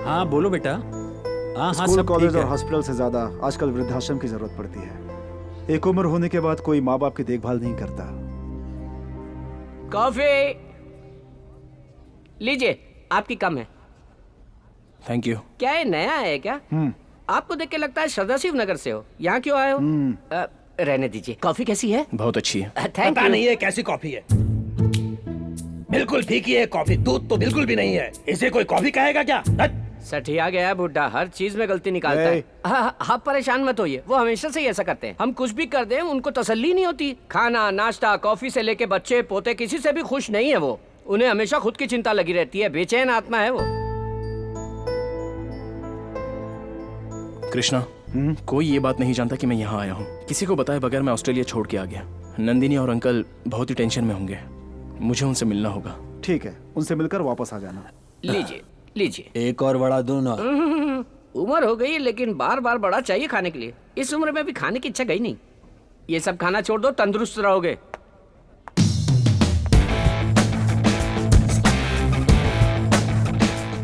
हाँ बोलो बेटा। हाँ स्कूल, सब कॉलेज ठीक और है। हॉस्पिटल से ज्यादा आजकल वृद्धाश्रम की जरूरत पड़ती है। एक उम्र होने के बाद कोई माँ बाप की देखभाल नहीं करता। कॉफी लीजिए, आपकी कम है। Thank you. क्या ये नया है क्या? आपको देख के लगता है श्रद्धा शिव नगर से हो। यहाँ क्यों आए हो? रहने दीजिए। कॉफी कैसी है? बहुत अच्छी है। थैंक पता यू। नहीं है कैसी कॉफी है। बिल्कुल फीकी है कॉफी, दूध तो बिल्कुल भी नहीं है। इसे कोई कॉफी कहेगा क्या? सठिया गया बुड्ढा, हर चीज में गलती निकालता है। आप परेशान मत होइए, वो हमेशा से ही ऐसा करते हैं। हम कुछ भी कर दें उनको तसल्ली नहीं होती। खाना, नाश्ता, कॉफी से लेके बच्चे पोते, किसी से भी खुश नहीं है वो। उन्हें हमेशा खुद की चिंता लगी रहती है, बेचैन आत्मा है वो। कृष्णा, कोई ये बात नहीं जानता कि मैं यहाँ आया हूँ। किसी को बताए बगैर मैं ऑस्ट्रेलिया छोड़ के आ गया। नंदिनी और अंकल बहुत ही टेंशन में होंगे, मुझे उनसे मिलना होगा। ठीक है, उनसे मिलकर वापस आ जाना। लीजिए लीजिए। एक और बड़ा दूं ना? उम्र हो गई लेकिन बार बार बड़ा चाहिए खाने के लिए। इस उम्र में भी खाने की इच्छा गई नहीं। ये सब खाना छोड़ दो, तंदुरुस्त रहोगे।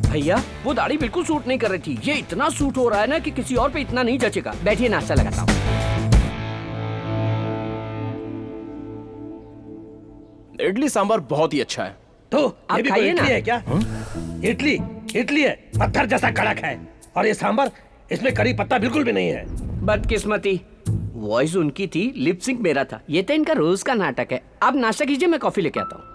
भैया वो दाढ़ी बिल्कुल सूट नहीं कर रही थी। ये इतना सूट हो रहा है ना कि किसी और पे इतना नहीं जचेगा। बैठिए, नाश्ता लगाता हूँ। इडली सांभर बहुत ही अच्छा है। तो आप ये भी खाइए कोई इडली ना। है क्या? इडली इडली है, पत्थर जैसा कड़क है। और ये सांभर, इसमें करी पत्ता बिल्कुल भी नहीं है। बदकिस्मती, वॉइस उनकी थी, लिप सिंक मेरा था। ये तो इनका रोज का नाटक है। आप नाश्ता कीजिए, मैं कॉफी लेके आता हूँ।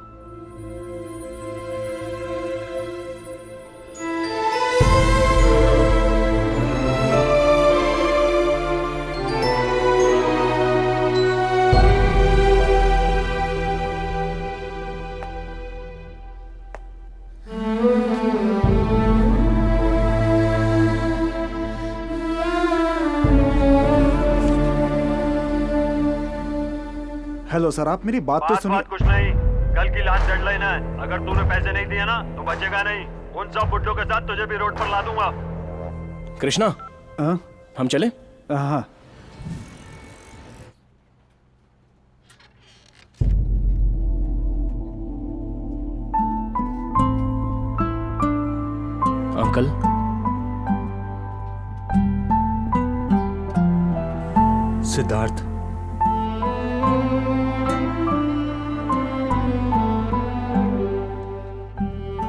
हेलो सर, आप मेरी बात तो सुनिए। कुछ नहीं, कल की लास्ट डेडलाइन है। अगर तूने पैसे नहीं दिए ना तो बचेगा नहीं। उन सब बुड्ढों के साथ तुझे भी रोड पर ला दूंगा। कृष्णा, हम चले? हाँ। अंकल, सिद्धार्थ,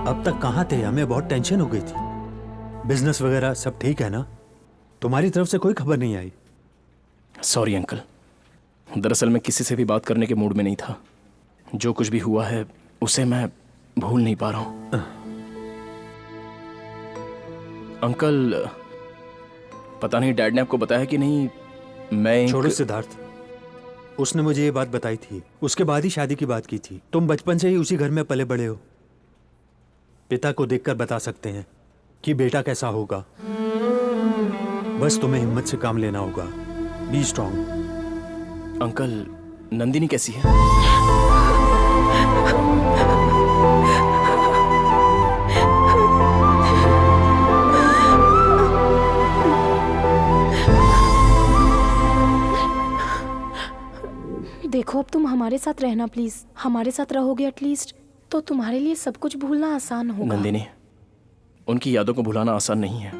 अब तक कहाँ थे? हमें बहुत टेंशन हो गई थी। बिजनेस वगैरह सब ठीक है ना? तुम्हारी तरफ से कोई खबर नहीं आई? सॉरी अंकल, दरअसल मैं किसी से भी बात करने के मूड में नहीं था। जो कुछ भी हुआ है उसे मैं भूल नहीं पा रहा हूं। अंकल, पता नहीं डैड ने आपको बताया कि नहीं, मैं छोड़ो सिद्धार्थ, उसने मुझे ये बात बताई थी। उसके बाद ही शादी की बात की थी। तुम बचपन से ही उसी घर में पले बड़े हो। पिता को देखकर बता सकते हैं कि बेटा कैसा होगा। बस तुम्हें हिम्मत से काम लेना होगा। B strong. अंकल, नंदिनी कैसी है? देखो, अब तुम हमारे साथ रहना प्लीज। हमारे साथ रहोगे एटलीस्ट तो तुम्हारे लिए सब कुछ भूलना आसान होगा। नंदिनी, उनकी यादों को भुलाना आसान नहीं है।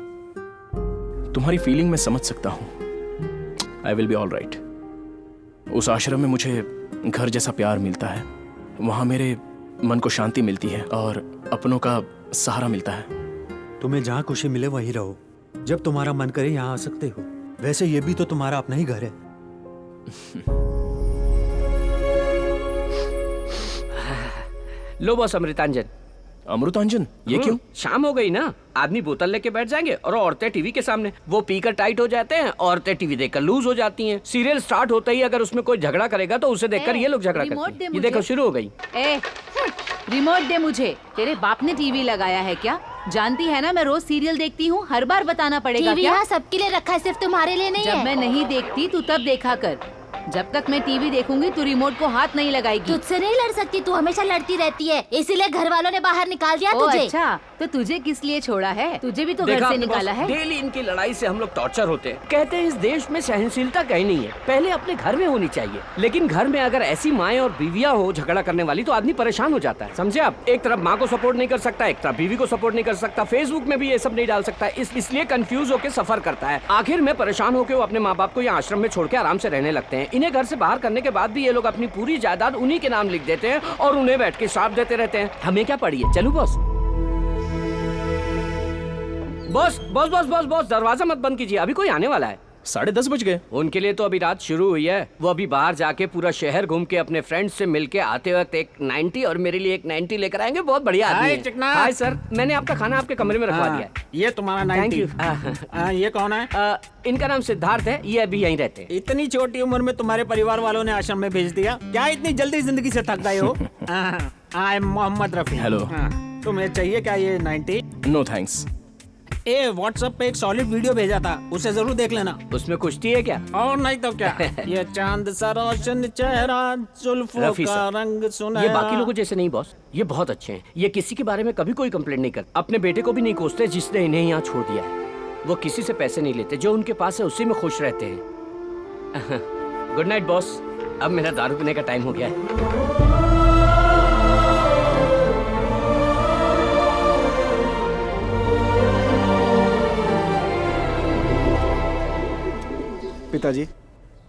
तुम्हारी फीलिंग मैं समझ सकता हूं। I will be all right. उस आश्रम में मुझे घर जैसा प्यार मिलता है। वहां मेरे मन को शांति मिलती है और अपनों का सहारा मिलता है। तुम्हें जहाँ खुशी मिले वहीं रहो। जब तुम्हारा मन करे यहाँ आ सकते हो। वैसे ये भी तो तुम्हारा अपना ही घर है। लो बॉस, अमृतांजन। अमृतांजन? ये क्यों? शाम हो गई ना, आदमी बोतल लेके बैठ जाएंगे और औरतें टीवी के सामने। वो पीकर टाइट हो जाते हैं, औरतें टीवी देखकर लूज हो जाती हैं। सीरियल स्टार्ट होते ही अगर उसमें कोई झगड़ा करेगा तो उसे देखकर ये लोग झगड़ा करते हैं। ये देखो, शुरू हो गई। रिमोट दे मुझे। तेरे बाप ने टीवी लगाया है क्या? जानती है ना मैं रोज सीरियल देखती हूँ। हर बार बताना पड़ेगा टीवी क्या? यहाँ सबके लिए रखा है, सिर्फ तुम्हारे लिए नहीं है। जब मैं नहीं देखती तू तब देखा कर। जब तक मैं टीवी देखूंगी तू रिमोट को हाथ नहीं लगाएगी। तुझसे नहीं लड़ सकती, तू हमेशा लड़ती रहती है, इसीलिए घर वालों ने बाहर निकाल दिया तुझे। अच्छा, तो तुझे किस लिए छोड़ा है? तुझे भी तो घर से निकाला है। डेली इनकी लड़ाई से हम लोग टॉर्चर होते हैं। कहते हैं इस देश में सहनशीलता कहीं नहीं है, पहले अपने घर में होनी चाहिए। लेकिन घर में अगर ऐसी माएं और बीवियां हो झगड़ा करने वाली तो आदमी परेशान हो जाता है। समझे आप? एक तरफ माँ को सपोर्ट नहीं कर सकता, एक तरफ बीवी को सपोर्ट नहीं कर सकता, फेसबुक में भी ये सब नहीं डाल सकता, इसलिए कंफ्यूज होकर सफर करता है। आखिर में परेशान होकर वो अपने माँ बाप को यहाँ आश्रम में छोड़ के आराम से रहने लगते हैं। इन्हें घर से बाहर करने के बाद भी ये लोग अपनी पूरी जायदाद उन्हीं के नाम लिख देते हैं और उन्हें बैठ के श्राप देते रहते हैं। हमें क्या पड़ी है? चलूं boss? Boss boss boss boss boss, दरवाजा मत बंद कीजिए, अभी कोई आने वाला है। 10:30 बज गए। उनके लिए तो अभी रात शुरू हुई है। वो अभी बाहर जाके पूरा शहर घूम के अपने फ्रेंड्स से मिलके आते वक्त एक 90 और मेरे लिए एक 90 लेकर आएंगे। बहुत बढ़िया आदमी है। चिकना। हाय सर, मैंने आपका खाना आपके कमरे में रखवा दिया है। ये तुम्हारा 90। Thank you. ये कौन है? इनका नाम सिद्धार्थ है, ये अभी यहीं रहते हैं। इतनी छोटी उम्र में तुम्हारे परिवार वालों ने आश्रम में भेज दिया क्या? इतनी जल्दी जिंदगी से थक गए हो? I am Mohammad Rafi. Hello. तुम्हें चाहिए क्या ये 90? No thanks. ए व्हाट्सएप पे एक सॉलिड वीडियो भेजा था, उसे जरूर देख लेना। उसमें कुश्ती है क्या? और नहीं तो क्या। ये चांद सा रोशन चेहरा, जुल्फों का रंग सुनहरा। ये बाकी लोगों जैसे नहीं बॉस, ये बहुत अच्छे हैं। ये किसी के बारे में कभी कोई कंप्लेंट नहीं करते, अपने बेटे को भी नहीं कोसते जिसने इन्हें यहाँ छोड़ दिया है। वो किसी से पैसे नहीं लेते, जो उनके पास है उसी में खुश रहते हैं। गुड नाइट बॉस, अब मेरा दारू पीने का टाइम हो गया है। पिताजी,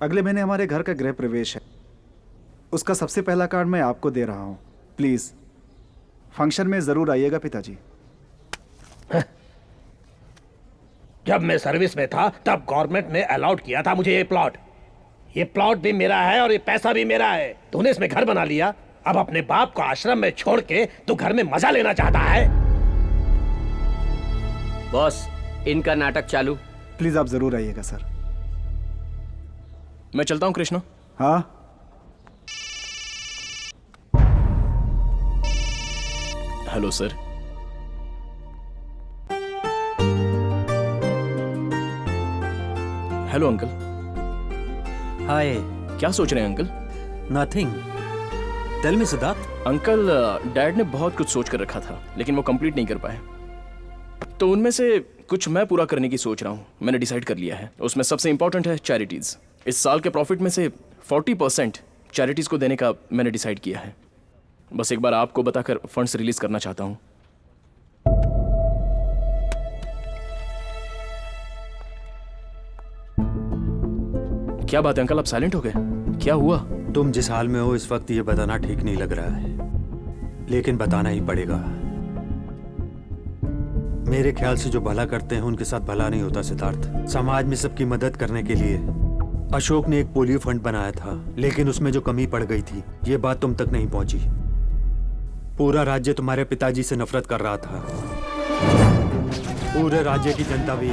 अगले महीने हमारे घर का गृह प्रवेश है। उसका सबसे पहला कार्ड मैं आपको दे रहा हूँ। प्लीज फंक्शन में जरूर आइएगा पिताजी। जब मैं सर्विस में था तब गवर्नमेंट ने अलाउड किया था मुझे ये प्लॉट। ये प्लॉट भी मेरा है और ये पैसा भी मेरा है। तूने इसमें घर बना लिया, अब अपने बाप को आश्रम में छोड़ के तू घर में मजा लेना चाहता है। बॉस, इनका नाटक चालू। प्लीज आप जरूर आइएगा सर। मैं चलता हूं कृष्णा। हाँ, hello sir. Hello uncle. Hi. क्या सोच रहे हैं uncle? Nothing. Tell me Siddharth. Uncle, dad ने बहुत कुछ सोच कर रखा था लेकिन वो कंप्लीट नहीं कर पाए, तो उनमें से कुछ मैं पूरा करने की सोच रहा हूँ। मैंने डिसाइड कर लिया है। उसमें सबसे इंपॉर्टेंट है चैरिटीज। इस साल के प्रॉफिट में से 40% चैरिटीज को देने का मैंने डिसाइड किया है। बस एक बार आपको बताकर फंड्स रिलीज करना चाहता हूँ। क्या बात है अंकल, आप साइलेंट हो गए? क्या हुआ? तुम जिस हाल में हो इस वक्त ये बताना ठीक नहीं लग रहा है, लेकिन बताना ही पड़ेगा। मेरे ख्याल से जो भला करते हैं उनके साथ भला नहीं होता सिद्धार्थ। समाज में सबकी मदद करने के लिए अशोक ने एक पोलियो फंड बनाया था, लेकिन उसमें जो कमी पड़ गई थी ये बात तुम तक नहीं पहुंची। पूरा राज्य तुम्हारे पिताजी से नफरत कर रहा था। पूरे राज्य की जनता भी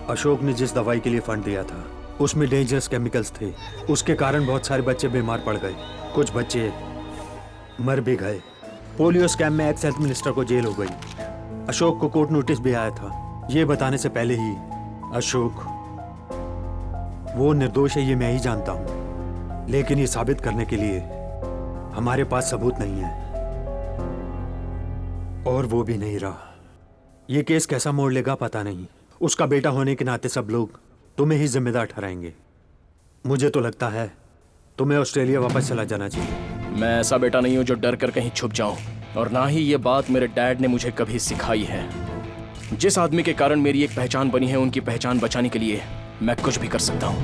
अशोक ने जिस दवाई के लिए फंड दिया था उसमें डेंजरस केमिकल्स थे। उसके कारण बहुत सारे बच्चे बीमार पड़ गए, कुछ बच्चे मर भी गए। पोलियो स्कैम में एक्स हेल्थ मिनिस्टर को जेल हो गई। अशोक को कोर्ट नोटिस भी आया था। ये बताने से पहले ही अशोक वो निर्दोष है ये मैं ही जानता हूं, लेकिन ये साबित करने के लिए हमारे पास सबूत नहीं है, और वो भी नहीं रहा। ये केस कैसा मोड़ लेगा पता नहीं। उसका बेटा होने के नाते सब लोग तुम्हें ही जिम्मेदार ठहराएंगे। मुझे तो लगता है तुम्हें ऑस्ट्रेलिया वापस चला जाना चाहिए। मैं ऐसा बेटा नहीं हूं जो डर कर कहीं छुप जाऊं, और ना ही ये बात मेरे डैड ने मुझे कभी सिखाई है। जिस आदमी के कारण मेरी एक पहचान बनी है, उनकी पहचान बचाने के लिए मैं कुछ भी कर सकता हूं।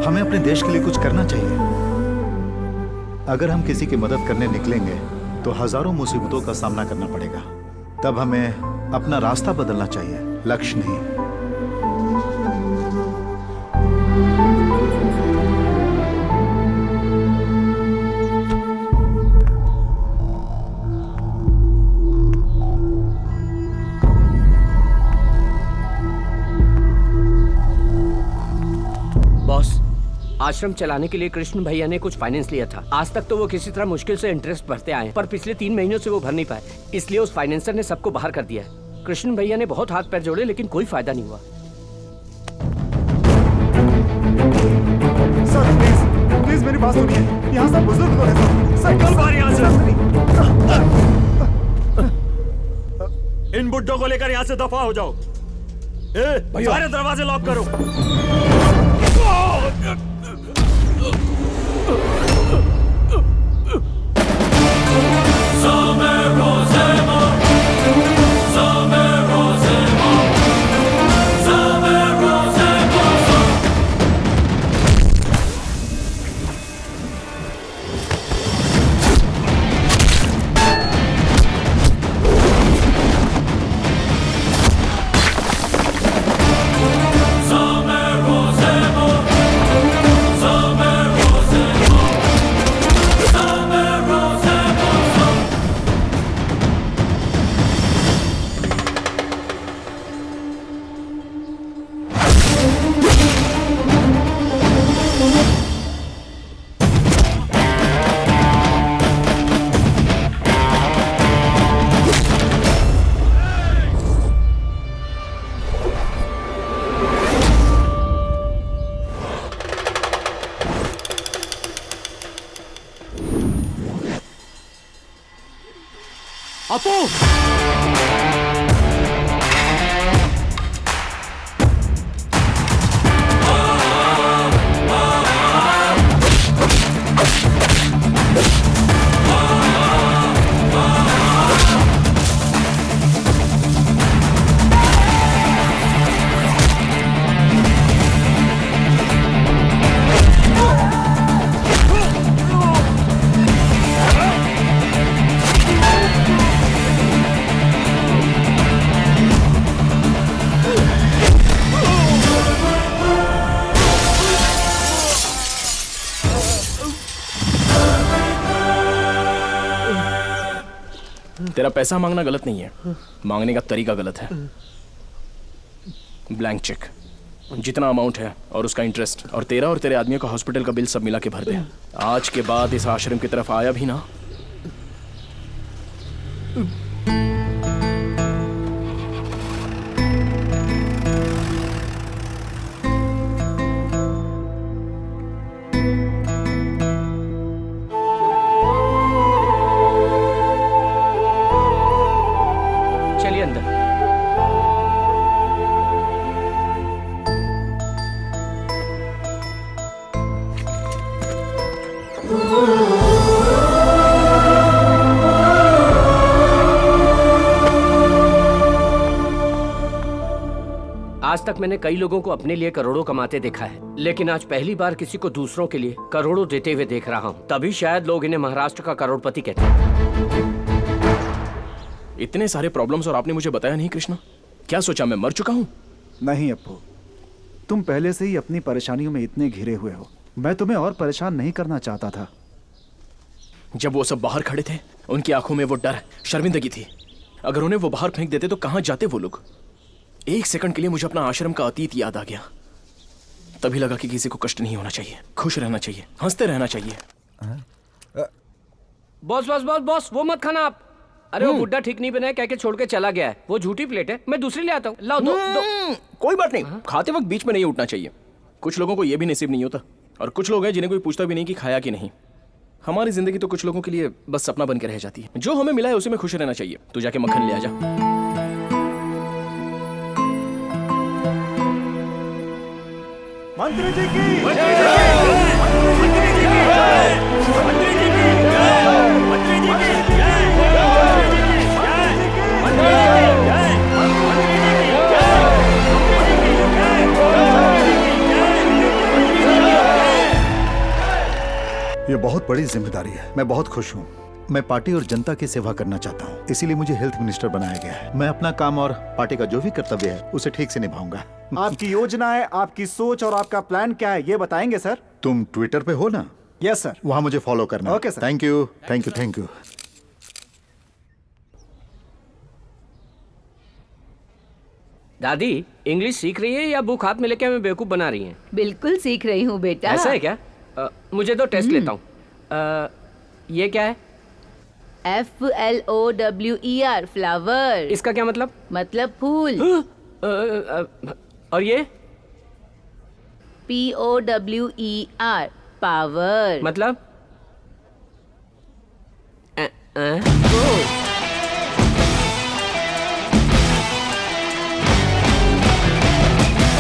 हमें अपने देश के लिए कुछ करना चाहिए। अगर हम किसी की मदद करने निकलेंगे तो हजारों मुसीबतों का सामना करना पड़ेगा। तब हमें अपना रास्ता बदलना चाहिए, लक्ष्य नहीं। बॉस, आश्रम चलाने के लिए कृष्ण भैया ने कुछ फाइनेंस लिया था। आज तक तो वो किसी तरह मुश्किल से इंटरेस्ट भरते आए, पर पिछले 3 महीनों से वो भर नहीं पाए। इसलिए उस फाइनेंसर ने सबको बाहर कर दिया है। कृष्ण भैया ने बहुत हाथ पैर जोड़े लेकिन कोई फायदा नहीं हुआ। सर प्लीज प्लीज मेरी बात सुनिए। यहाँ सब बुजुर्ग लोग हैं सर। निकल बाहर यहाँ से। इन बुड्ढों को लेकर यहाँ से दफा हो जाओ। सारे दरवाजे लॉक करो। अपू! तेरा पैसा मांगना गलत नहीं है, मांगने का तरीका गलत है। ब्लैंक चेक, जितना अमाउंट है और उसका इंटरेस्ट और तेरा और तेरे आदमियों का हॉस्पिटल का बिल सब मिला के भर दे। आज के बाद इस आश्रम की तरफ आया भी ना। चलिए अंदर। आज तक मैंने कई लोगों को अपने लिए करोड़ों कमाते देखा है, लेकिन आज पहली बार किसी को दूसरों के लिए करोड़ों देते हुए देख रहा हूँ। तभी शायद लोग इन्हें महाराष्ट्र का करोड़पति कहते हैं। इतने सारे प्रॉब्लम्स और आपने मुझे बताया नहीं कृष्णा। क्या सोचा मैं मर चुका हूँ? नहीं अप्पू, तुम पहले से ही अपनी परेशानियों में इतने घिरे हुए हो। मैं तुम्हें और परेशान नहीं करना चाहता था। जब वो सब बाहर खड़े थे, उनकी आंखों में वो डर, शर्मिंदगी थी। अगर उन्हें वो बाहर फेंक देते तो कहां जाते वो लोग? एक सेकंड के लिए मुझे अपना आश्रम का अतीत याद आ गया। तभी लगा कि किसी को कष्ट नहीं होना चाहिए, खुश रहना चाहिए, हंसते रहना चाहिए। बॉस बॉस बॉस बॉस, वो मत खाना आप। अरे वो बुड्ढा ठीक नहीं बना है, कह के छोड़ के चला गया है। वो झूठी प्लेट है, मैं दूसरी ले आता हूँ। लाओ दो। कोई बात नहीं, खाते वक्त बीच में नहीं उठना चाहिए। कुछ लोगों को यह भी नसीब नहीं होता, और कुछ लोग हैं जिन्हें कोई पूछता भी नहीं कि खाया कि नहीं। हमारी जिंदगी तो कुछ लोगों के लिए बस सपना बन के रह जाती है। जो हमें मिला है उसी में खुश रहना चाहिए। तू जाके मक्खन ले आ जा। मंत्री जी की ये बहुत बड़ी जिम्मेदारी है। मैं बहुत खुश हूँ। मैं पार्टी और जनता की सेवा करना चाहता हूँ, इसीलिए मुझे हेल्थ मिनिस्टर बनाया गया है। मैं अपना काम और पार्टी का जो भी कर्तव्य है उसे ठीक से निभाऊंगा। आपकी योजना है, आपकी सोच और आपका प्लान क्या है, ये बताएंगे सर? तुम ट्विटर पे हो ना? Yes sir. वहां मुझे फॉलो करना। Okay sir. Thank you, thank you, thank you. दादी इंग्लिश सीख रही है या बुक हाथ में लेके हमें बेवकूफ बना रही है? बिल्कुल सीख रही हूँ बेटा। ऐसा है क्या? मुझे तो टेस्ट लेता हूँ। ये क्या है? FLOWER, flower. इसका क्या मतलब? मतलब फूल। और ये? POWER, power. मतलब?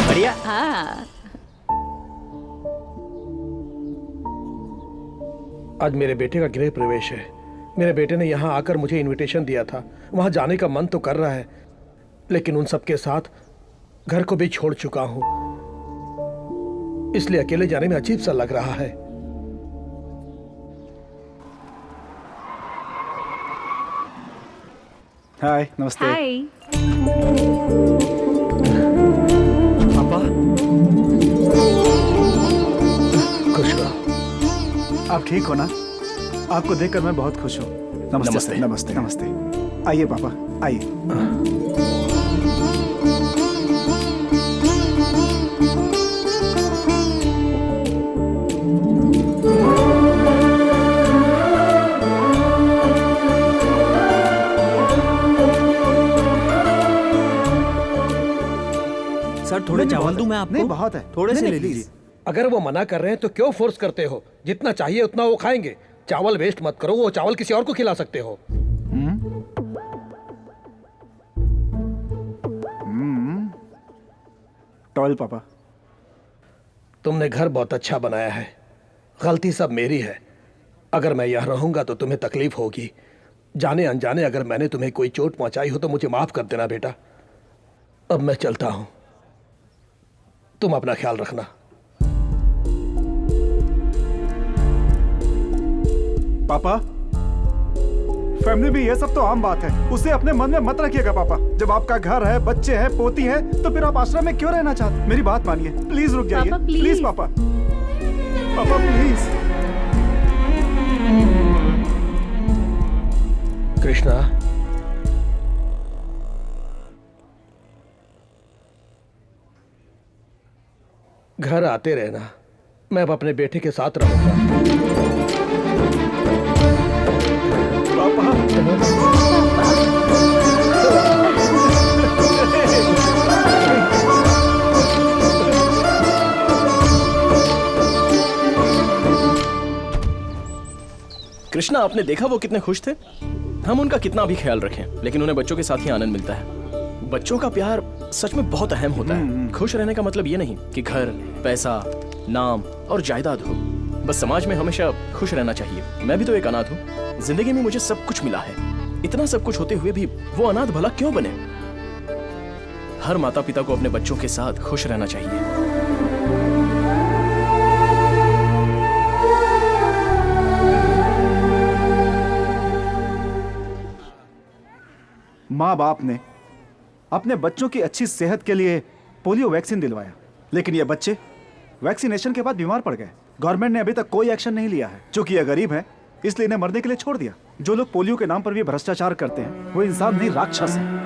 बढ़िया। हाँ। आज मेरे बेटे का गृह प्रवेश है। मेरे बेटे ने यहाँ आकर मुझे इनविटेशन दिया था। वहाँ जाने का मन तो कर रहा है, लेकिन उन सबके साथ घर को भी छोड़ चुका हूँ, इसलिए अकेले जाने में अजीब सा लग रहा है। हाय, नमस्ते। हाय। पापा, खुश रहो। आप ठीक हो ना? आपको देखकर मैं बहुत खुश हूँ। नमस्ते नमस्ते। नमस्ते नमस्ते। आइए पापा, आइए। सर थोड़े चावल दूं मैं आपको? नहीं, बहुत है। थोड़े से नहीं, ले नहीं, लीजिए। अगर वो मना कर रहे हैं तो क्यों फोर्स करते हो? जितना चाहिए उतना वो खाएंगे। चावल वेस्ट मत करो, वो चावल किसी और को खिला सकते हो। टॉयल पापा। तुमने घर बहुत अच्छा बनाया है, गलती सब मेरी है। अगर मैं यहाँ रहूंगा तो तुम्हें तकलीफ होगी। जाने अनजाने अगर मैंने तुम्हें कोई चोट पहुंचाई हो तो मुझे माफ कर देना बेटा। अब मैं चलता हूं, तुम अपना ख्याल रखना। पापा, फैमिली में ये सब तो आम बात है, उसे अपने मन में मत रखिएगा पापा। जब आपका घर है, बच्चे हैं, पोती है, तो फिर आप आश्रम में क्यों रहना चाहते? मेरी बात मानिए, प्लीज रुक जाइए। पापा, प्लीज पापा, पापा प्लीज। कृष्णा, घर आते रहना, मैं अब अपने बेटे के साथ रहूंगा। कृष्णा, आपने देखा वो कितने खुश थे? हम उनका कितना भी ख्याल रखें, लेकिन उन्हें बच्चों के साथ ही आनंद मिलता है। बच्चों का प्यार सच में बहुत अहम होता है। खुश रहने का मतलब ये नहीं कि घर, पैसा, नाम और जायदाद हो। बस समाज में हमेशा खुश रहना चाहिए। मैं भी तो एक अनाथ हूँ। जिंदगी में मुझे सब कुछ मिला है, इतना सब कुछ होते हुए भी वो अनाथ भला क्यों बने? हर माता पिता को अपने बच्चों के साथ खुश रहना चाहिए। माँ बाप ने अपने बच्चों की अच्छी सेहत के लिए पोलियो वैक्सीन दिलवाया, लेकिन ये बच्चे वैक्सीनेशन के बाद बीमार पड़ गए। गवर्नमेंट ने अभी तक कोई एक्शन नहीं लिया है। चूंकि ये गरीब है इसलिए इन्हें मरने के लिए छोड़ दिया। जो लोग पोलियो के नाम पर भी भ्रष्टाचार करते हैं वो इंसान नहीं, राक्षस है।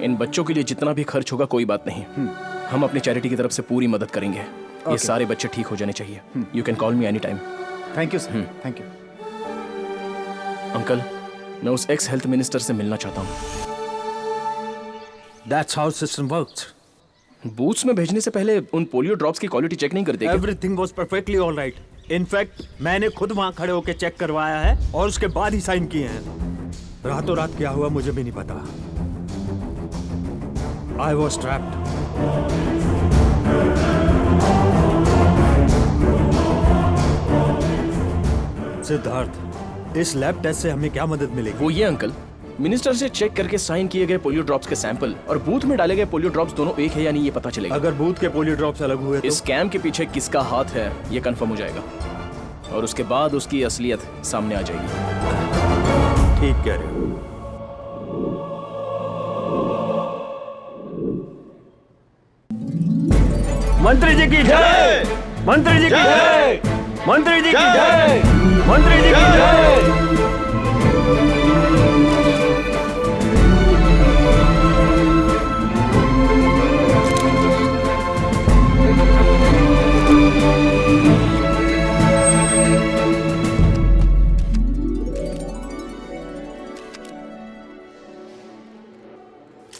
इन बच्चों के लिए जितना भी खर्च होगा कोई बात नहीं, हम अपनी चैरिटी की तरफ से पूरी मदद करेंगे। ये सारे बच्चे ठीक हो जाने चाहिए। You can call me any time. Thank you sir, thank you. Uncle, मैं उस एक्स हेल्थ मिनिस्टर से मिलना चाहता हूँ। That's how system works. Booths में भेजने से पहले उन पोलियो ड्रॉप्स की क्वालिटी चेक नहीं करते क्या? Everything was perfectly all right. In fact, मैंने खुद वहाँ खड़े होकर चेक करवाया है और उसके बाद ही साइन किए हैं। रातों रात क्या हुआ मुझे भी नहीं पता। I was trapped. सिद्धार्थ, इस लैब टेस्ट से हमें क्या मदद मिलेगी? वो ये अंकल, मिनिस्टर से चेक करके साइन किए गए पोलियो ड्रॉप्स के सैंपल और बूथ में डाले गए पोलियो ड्रॉप्स दोनों एक है या नहीं ये पता चलेगा। अगर बूथ के पोलियो ड्रॉप्स अलग हुए तो? इस स्कैम के पीछे किसका हाथ है ये कंफर्म हो जाएगा और उसके बाद उसकी असलियत सामने आ जाएगी। ठीक कह रहे हो। मंत्री जी की जय! मंत्री जी की जय! मंत्री जी की जय! मंत्री जी की जय!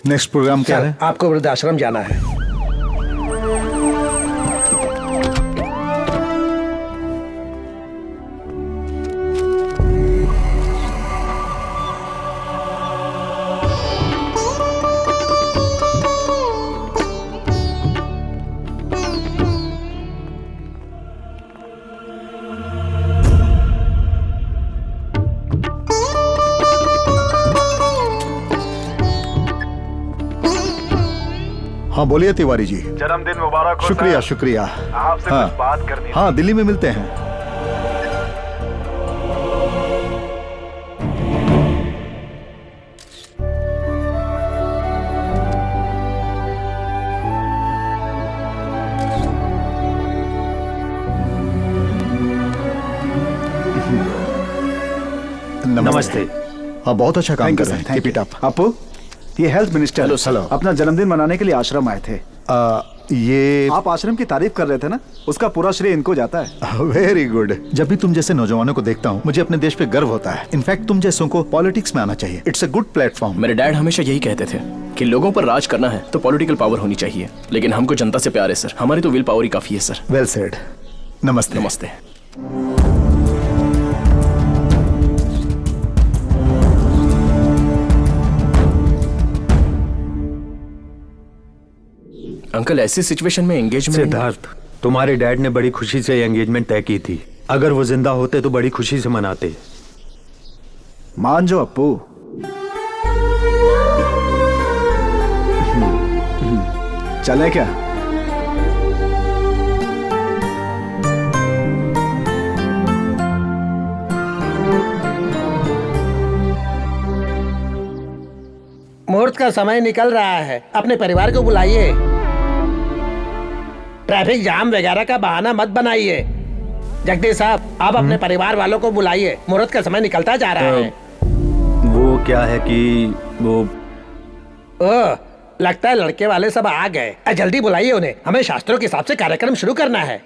नेक्स्ट प्रोग्राम क्या है? आपको वृद्धाश्रम जाना है। हाँ बोलिए तिवारी जी। जन्मदिन मुबारक हो। शुक्रिया शुक्रिया। आपसे हाँ, कुछ बात करनी है। हाँ दिल्ली में मिलते हैं। नमस्ते। हाँ बहुत अच्छा काम कर रहे हैं। Keep it up. आपू, ये हेल्थ मिनिस्टर हेलो। अपना जन्मदिन मनाने के लिए आश्रम आए थे। ये आप आश्रम की तारीफ कर रहे थे ना, उसका पूरा श्रेय इनको जाता है। Very good. जब भी तुम जैसे नौजवानों को देखता हूँ मुझे अपने देश पे गर्व होता है। इनफैक्ट तुम जैसों को पॉलिटिक्स में आना चाहिए। It's a good platform. मेरे डैड हमेशा यही कहते थे कि लोगों पर राज करना है तो पॉलिटिकल पावर होनी चाहिए, लेकिन हमको जनता से प्यार है सर, हमारी तो विल पावर ही काफी है सर। Well said. नमस्ते। नमस्ते। अंकल ऐसी सिचुएशन में एंगेजमेंट। सिद्धार्थ, तुम्हारे डैड ने बड़ी खुशी से एंगेजमेंट तय की थी। अगर वो जिंदा होते तो बड़ी खुशी से मनाते। मान जो अप्पू। चले क्या? मुहूर्त का समय निकल रहा है, अपने परिवार को बुलाइए। ट्रैफिक जाम वगैरह का बहाना मत बनाइए। जगदीश साहब, आप अपने परिवार वालों को बुलाइए, मुहूर्त का समय निकलता जा रहा है। वो क्या है कि वो लगता है लड़के वाले सब आ गए। जल्दी बुलाइए उन्हें, हमें शास्त्रों के हिसाब से कार्यक्रम शुरू करना है।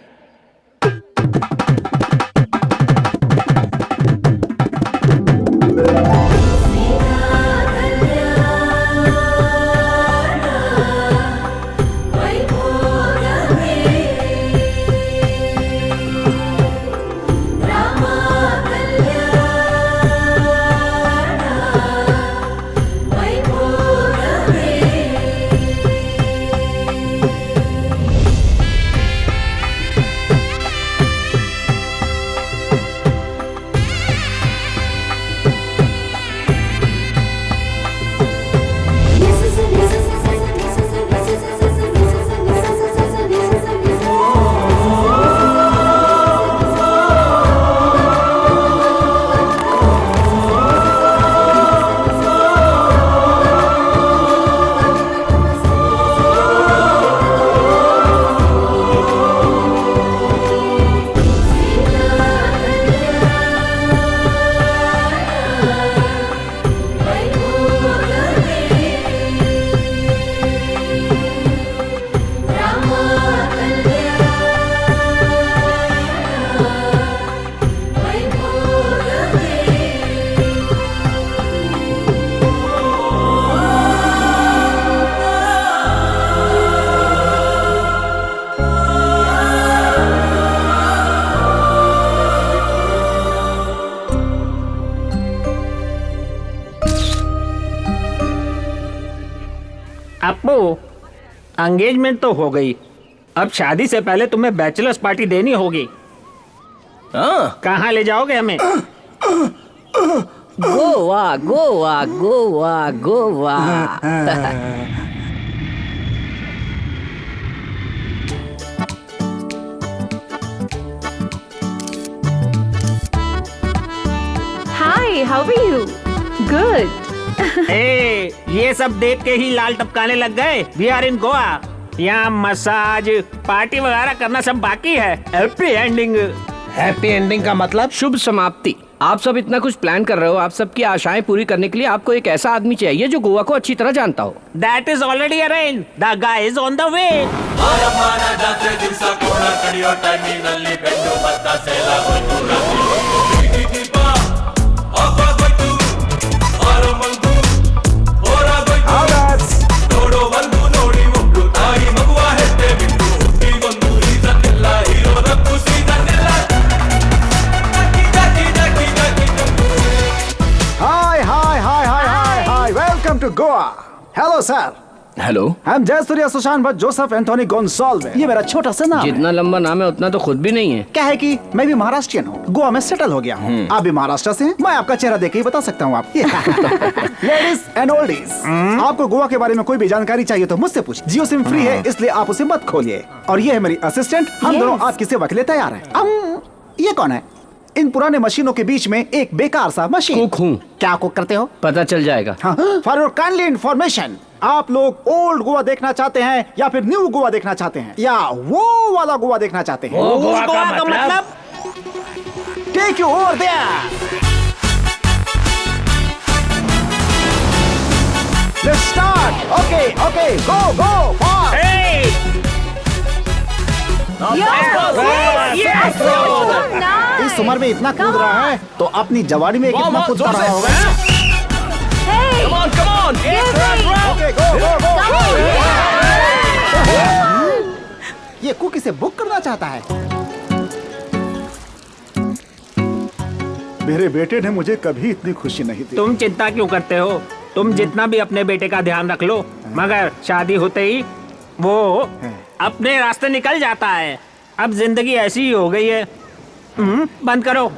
अप्पू, एंगेजमेंट तो हो गई, अब शादी से पहले तुम्हें बैचलर्स पार्टी देनी होगी। कहाँ ले जाओगे हमें? Goa Goa Goa Goa. Hi, how are you? Good. ए, ये सब देख के ही लाल टपकाने लग गए। We are in Goa. यहाँ मसाज पार्टी वगैरह करना सब बाकी है। Happy ending. हैप्पी एंडिंग का मतलब शुभ समाप्ति। आप सब इतना कुछ प्लान कर रहे हो, आप सबकी आशाएं पूरी करने के लिए आपको एक ऐसा आदमी चाहिए जो गोवा को अच्छी तरह जानता हो। That is already arranged. The guy is on the way. Welcome to Goa. Hello sir. Hello. I'm Jayasurya Sushant Bhatt Joseph Anthony Gonsalves. ये मेरा छोटा सा नाम है। जितना लंबा नाम है उतना तो खुद भी नहीं है। क्या है कि मैं भी महाराष्ट्रियन हूँ, गोवा में सेटल हो गया हूँ। आप भी महाराष्ट्र से हैं? मैं आपका चेहरा देख के ही बता सकता हूँ। आप लेडीज एंड ओल्डीज, आपको गोवा के बारे में कोई भी जानकारी चाहिए तो मुझसे पूछिए। जियो सिम फ्री है, इसलिए आप उसे मत खोलिए। और ये है मेरी असिस्टेंट, हम दोनों आपकी सेवा के लिए तैयार हैं। ये कौन है? इन पुराने मशीनों के बीच में एक बेकार सा मशीन। कुक हूँ। क्या कुक करते हो? पता चल जाएगा। फॉर योर काइंडली इन्फॉर्मेशन, आप लोग ओल्ड गोवा देखना चाहते हैं या फिर न्यू गोवा देखना चाहते हैं या वो वाला गोवा देखना चाहते हैं? वो गोवा का मतलब? Take you over there. Let's start. Okay, go fast. इस उम्र में इतना कूद रहा है तो अपनी जवानी में कितना कूदता रहा होगा। Come on! Okay, go! ये कुकी से बुक करना चाहता है। मेरे बेटे ने मुझे कभी इतनी खुशी नहीं दी। तुम चिंता क्यों करते हो? तुम जितना भी अपने बेटे का ध्यान रख लो, मगर शादी होते ही वो अपने रास्ते निकल जाता है। अब जिंदगी ऐसी ही हो गई है। बंद करो।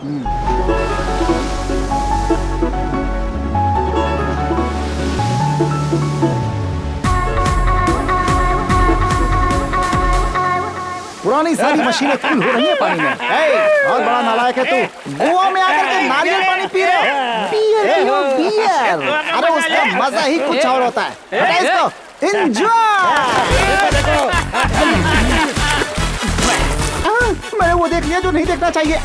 पुरानी सारी मशीनें फुल हो रही है पानी में। बहुत बड़ा नालायक है तू। गोवा में आकर के नारियल पानी पी रहे हो। बियर। अरे उसका मजा ही कुछ और होता है। हटा इसको। एंजॉय। मैंने वो देख लिया जो नहीं देखना चाहिए। ये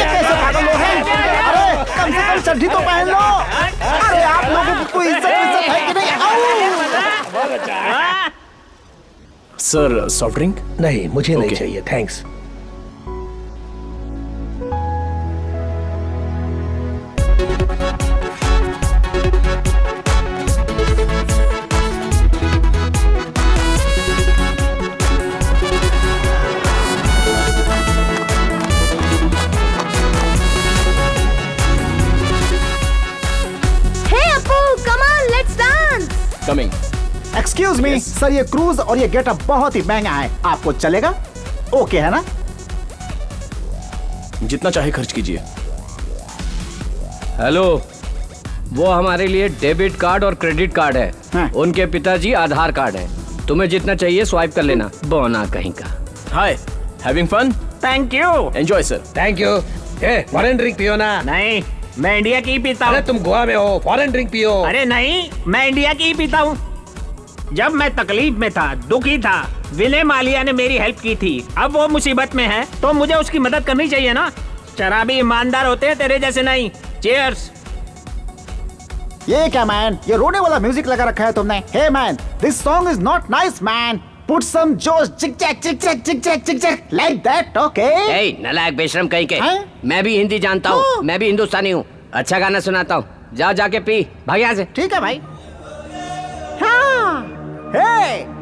कैसे पागल लोग हैं? अरे कम से कम चड्ढी तो पहन लो। अरे आप लोगों की कोई इज्जत है कि नहीं? Sir soft drink? नहीं, मुझे नहीं चाहिए, thanks. Coming. Excuse me sir, ये क्रूज और ये गेटअप बहुत ही महंगा है, आपको चलेगा? ओके है ना? जितना चाहे खर्च कीजिए। हेलो, वो हमारे लिए डेबिट कार्ड और क्रेडिट कार्ड है। हाँ। उनके पिताजी आधार कार्ड है। तुम्हें जितना चाहिए स्वाइप कर लेना। बोना कहीं का। Hi, having fun? Thank you. Enjoy sir. Thank you. Foreign drink पियो ना। नहीं, मैं इंडिया की ही पीता हूँ। अरे तुम गोवा में हो, फॉरेन ड्रिंक पियो। अरे नहीं, मैं इंडिया की ही पीता हूँ। जब मैं तकलीफ में था, दुखी था, विनय मालिया ने मेरी हेल्प की थी। अब वो मुसीबत में है तो मुझे उसकी मदद करनी चाहिए ना। शराबी ईमानदार होते हैं, तेरे जैसे नहीं। चीयर्स। ये क्या मैन, ये रोने वाला म्यूजिक लगा रखा है तुमने। Hey man, this song is not nice man. Put some जोश, चिक चैक चिक चैक चिक चैक चिक चैक लाइक दैट। ओके? ए नालायक बेशरम कहीं के। मैं भी हिंदी जानता हूँ, मैं भी हिंदुस्तानी हूँ। अच्छा गाना सुनाता हूँ, जा जाके पी। भाग यहाँ से। ठीक है भाई। हाँ। हे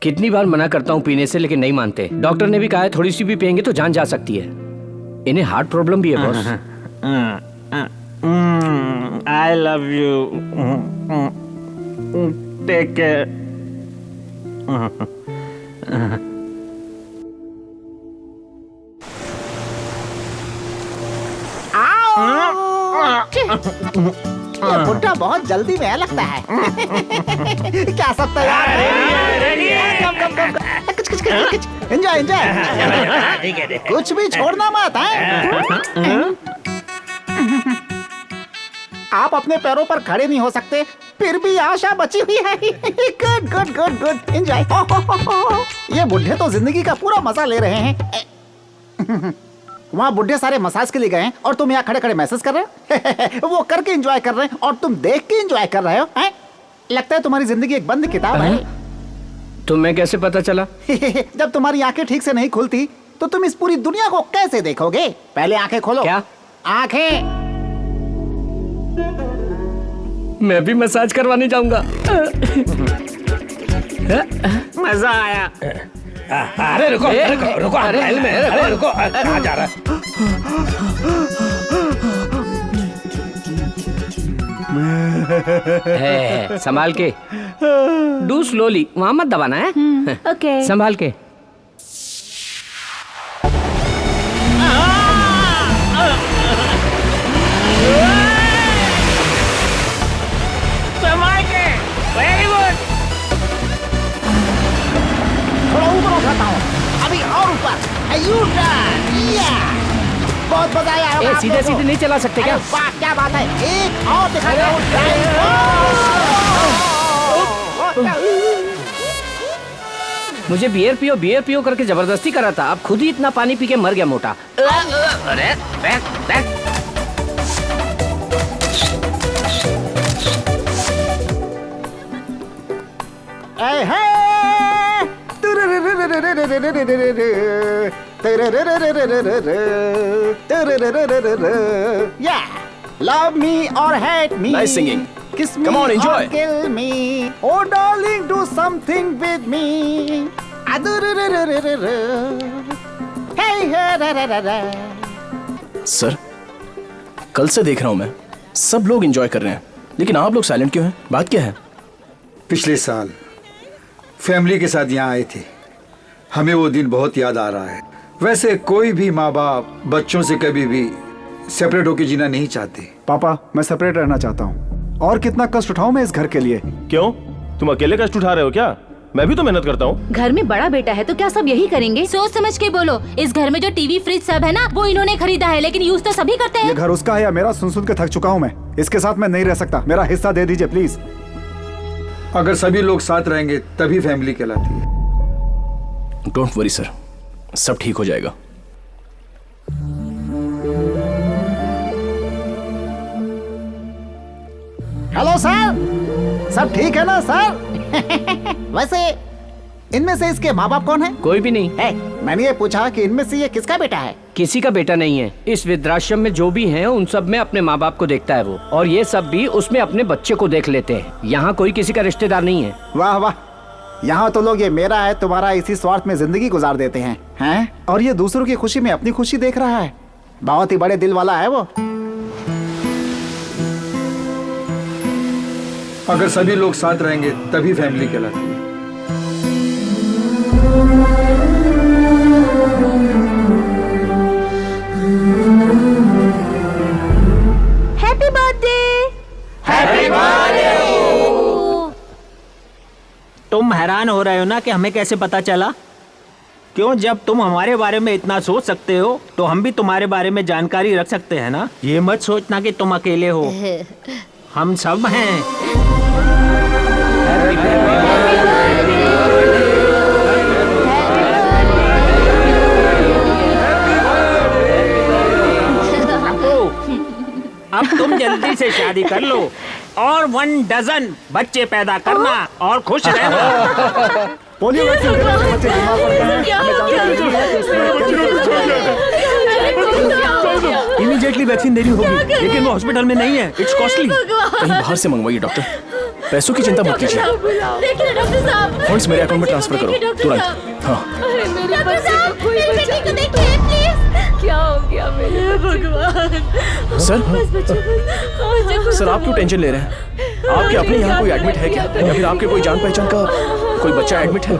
कितनी बार मना करता हूँ पीने से, लेकिन नहीं मानते। डॉक्टर ने भी कहा है थोड़ी सी भी पियेंगे तो जान जा सकती है। इन्हें हार्ट प्रॉब्लम भी है boss. I love you. Take care. ये बुड्ढा बहुत जल्दी में लगता है। क्या सब तैयार है? Enjoy enjoy. कुछ भी छोड़ना मत है। आप अपने पैरों पर खड़े नहीं हो सकते, फिर भी आशा बची हुई है। Good good good good. Enjoy. ये बुड्ढे तो जिंदगी का पूरा मजा ले रहे हैं। वहाँ बुढ़े सारे मसाज के लिए गए हैं और तुम यहाँ खड़े खड़े मैसेज कर रहे हो। वो करके एंजॉय कर रहे हैं और तुम देख के एंजॉय कर रहे हो। लगता है तुम्हारी जिंदगी एक बंद किताब है। तुम्हें कैसे पता चला? जब तुम्हारी आंखें ठीक से नहीं खुलती तो तुम इस पूरी दुनिया को कैसे देखोगे? पहले आंखें खोलो। क्या? आंखें। मैं भी मसाज करवाने जाऊंगा। मजा आया। अरे रुको रुको रुको, महल में, अरे रुको, कहाँ जा रहा है? संभाल के, डू स्लोली, वहां मत दबाना है। ओके। संभाल के। संभाल के, वेरी गुड। थोड़ा ऊपर उठाता हूँ, अभी और ऊपर। बहुत मजा आया होगा। सीधे सीधे नहीं चला सकते क्या? वाह क्या बात है, एक और दिखाता हूँ। मुझे बियर पियो करके जबरदस्ती करा था, अब खुद ही इतना पानी पी के मर गया मोटा। अरे back. Yeah, love me or hate me. Nice singing. Kiss me Come on, enjoy. or kill me. Oh darling, do something with me. Hey, hey, sir, कल से देख रहा हूं मैं, सब लोग एंजॉय कर रहे हैं, लेकिन आप लोग साइलेंट क्यों हैं? बात क्या है? पिछले साल फैमिली के साथ यहाँ आए थे, हमें वो दिन बहुत याद आ रहा है। वैसे कोई भी माँ बाप बच्चों से कभी भी सेपरेट होकर जीना नहीं चाहते। पापा, मैं सेपरेट रहना चाहता हूँ। और कितना कष्ट उठाऊं मैं इस घर के लिए? क्यों, तुम अकेले कष्ट उठा रहे हो क्या? मैं भी तो मेहनत करता हूँ। घर में बड़ा बेटा है तो क्या सब यही करेंगे? सोच समझ के बोलो, इस घर में जो टीवी फ्रिज सब है ना, वो इन्होंने खरीदा है, लेकिन यूज तो सभी करते ये हैं। घर उसका है या मेरा? सुन के थक चुका हूँ मैं। इसके साथ मैं नहीं रह सकता, मेरा हिस्सा दे दीजिए प्लीज। अगर सभी लोग साथ रहेंगे तभी फैमिली कहलाती है। डोंट वरी सर, सब ठीक हो जाएगा। हेलो सर, सब ठीक है ना सर? वैसे इनमें से इसके माँ बाप कौन है? कोई भी नहीं है। मैंने ये पूछा कि इनमें से ये किसका बेटा है? किसी का बेटा नहीं है। इस वृद्धाश्रम में जो भी हैं, उन सब में अपने माँ बाप को देखता है वो, और ये सब भी उसमें अपने बच्चे को देख लेते हैं। यहाँ कोई किसी का रिश्तेदार नहीं है। वाह वाह, यहाँ तो लोग ये मेरा है तुम्हारा इसी स्वार्थ में जिंदगी गुजार देते हैं, हैं? और ये दूसरों की खुशी में अपनी खुशी देख रहा है। बहुत ही बड़े दिल वाला है वो। अगर सभी लोग साथ रहेंगे तभी फैमिली कहलाती है। Happy birthday. Happy birthday. तुम हैरान हो रहे हो ना कि हमें कैसे पता चला? क्यों, जब तुम हमारे बारे में इतना सोच सकते हो तो हम भी तुम्हारे बारे में जानकारी रख सकते हैं ना। ये मत सोचना कि तुम अकेले हो, हम सब हैं। अब तुम जल्दी से शादी कर लो और 1 डजन बच्चे पैदा करना और खुश रहना। पोलियो वैक्सीन देना से बच्चे बीमार पड़ गए हैं। इमीडिएटली वैक्सीन देनी होगी, लेकिन वो हॉस्पिटल में नहीं है, इट्स कॉस्टली। कहीं बाहर से मंगवाइए डॉक्टर, पैसों की चिंता मत कीजिए। देखिए डॉक्टर साहब, फंड्स मेरे अकाउंट में ट्रांसफर करो तुरंत। हाँ डॉक्टर साहब, मेरे बेटे को देखिए प्लीज। क्या हो गया मेरे भगवान? सर आप क्यों टेंशन ले रहे हैं? आपके अपने यहाँ कोई एडमिट है क्या, या फिर आपके कोई जान पहचान का कोई बच्चा एडमिट है?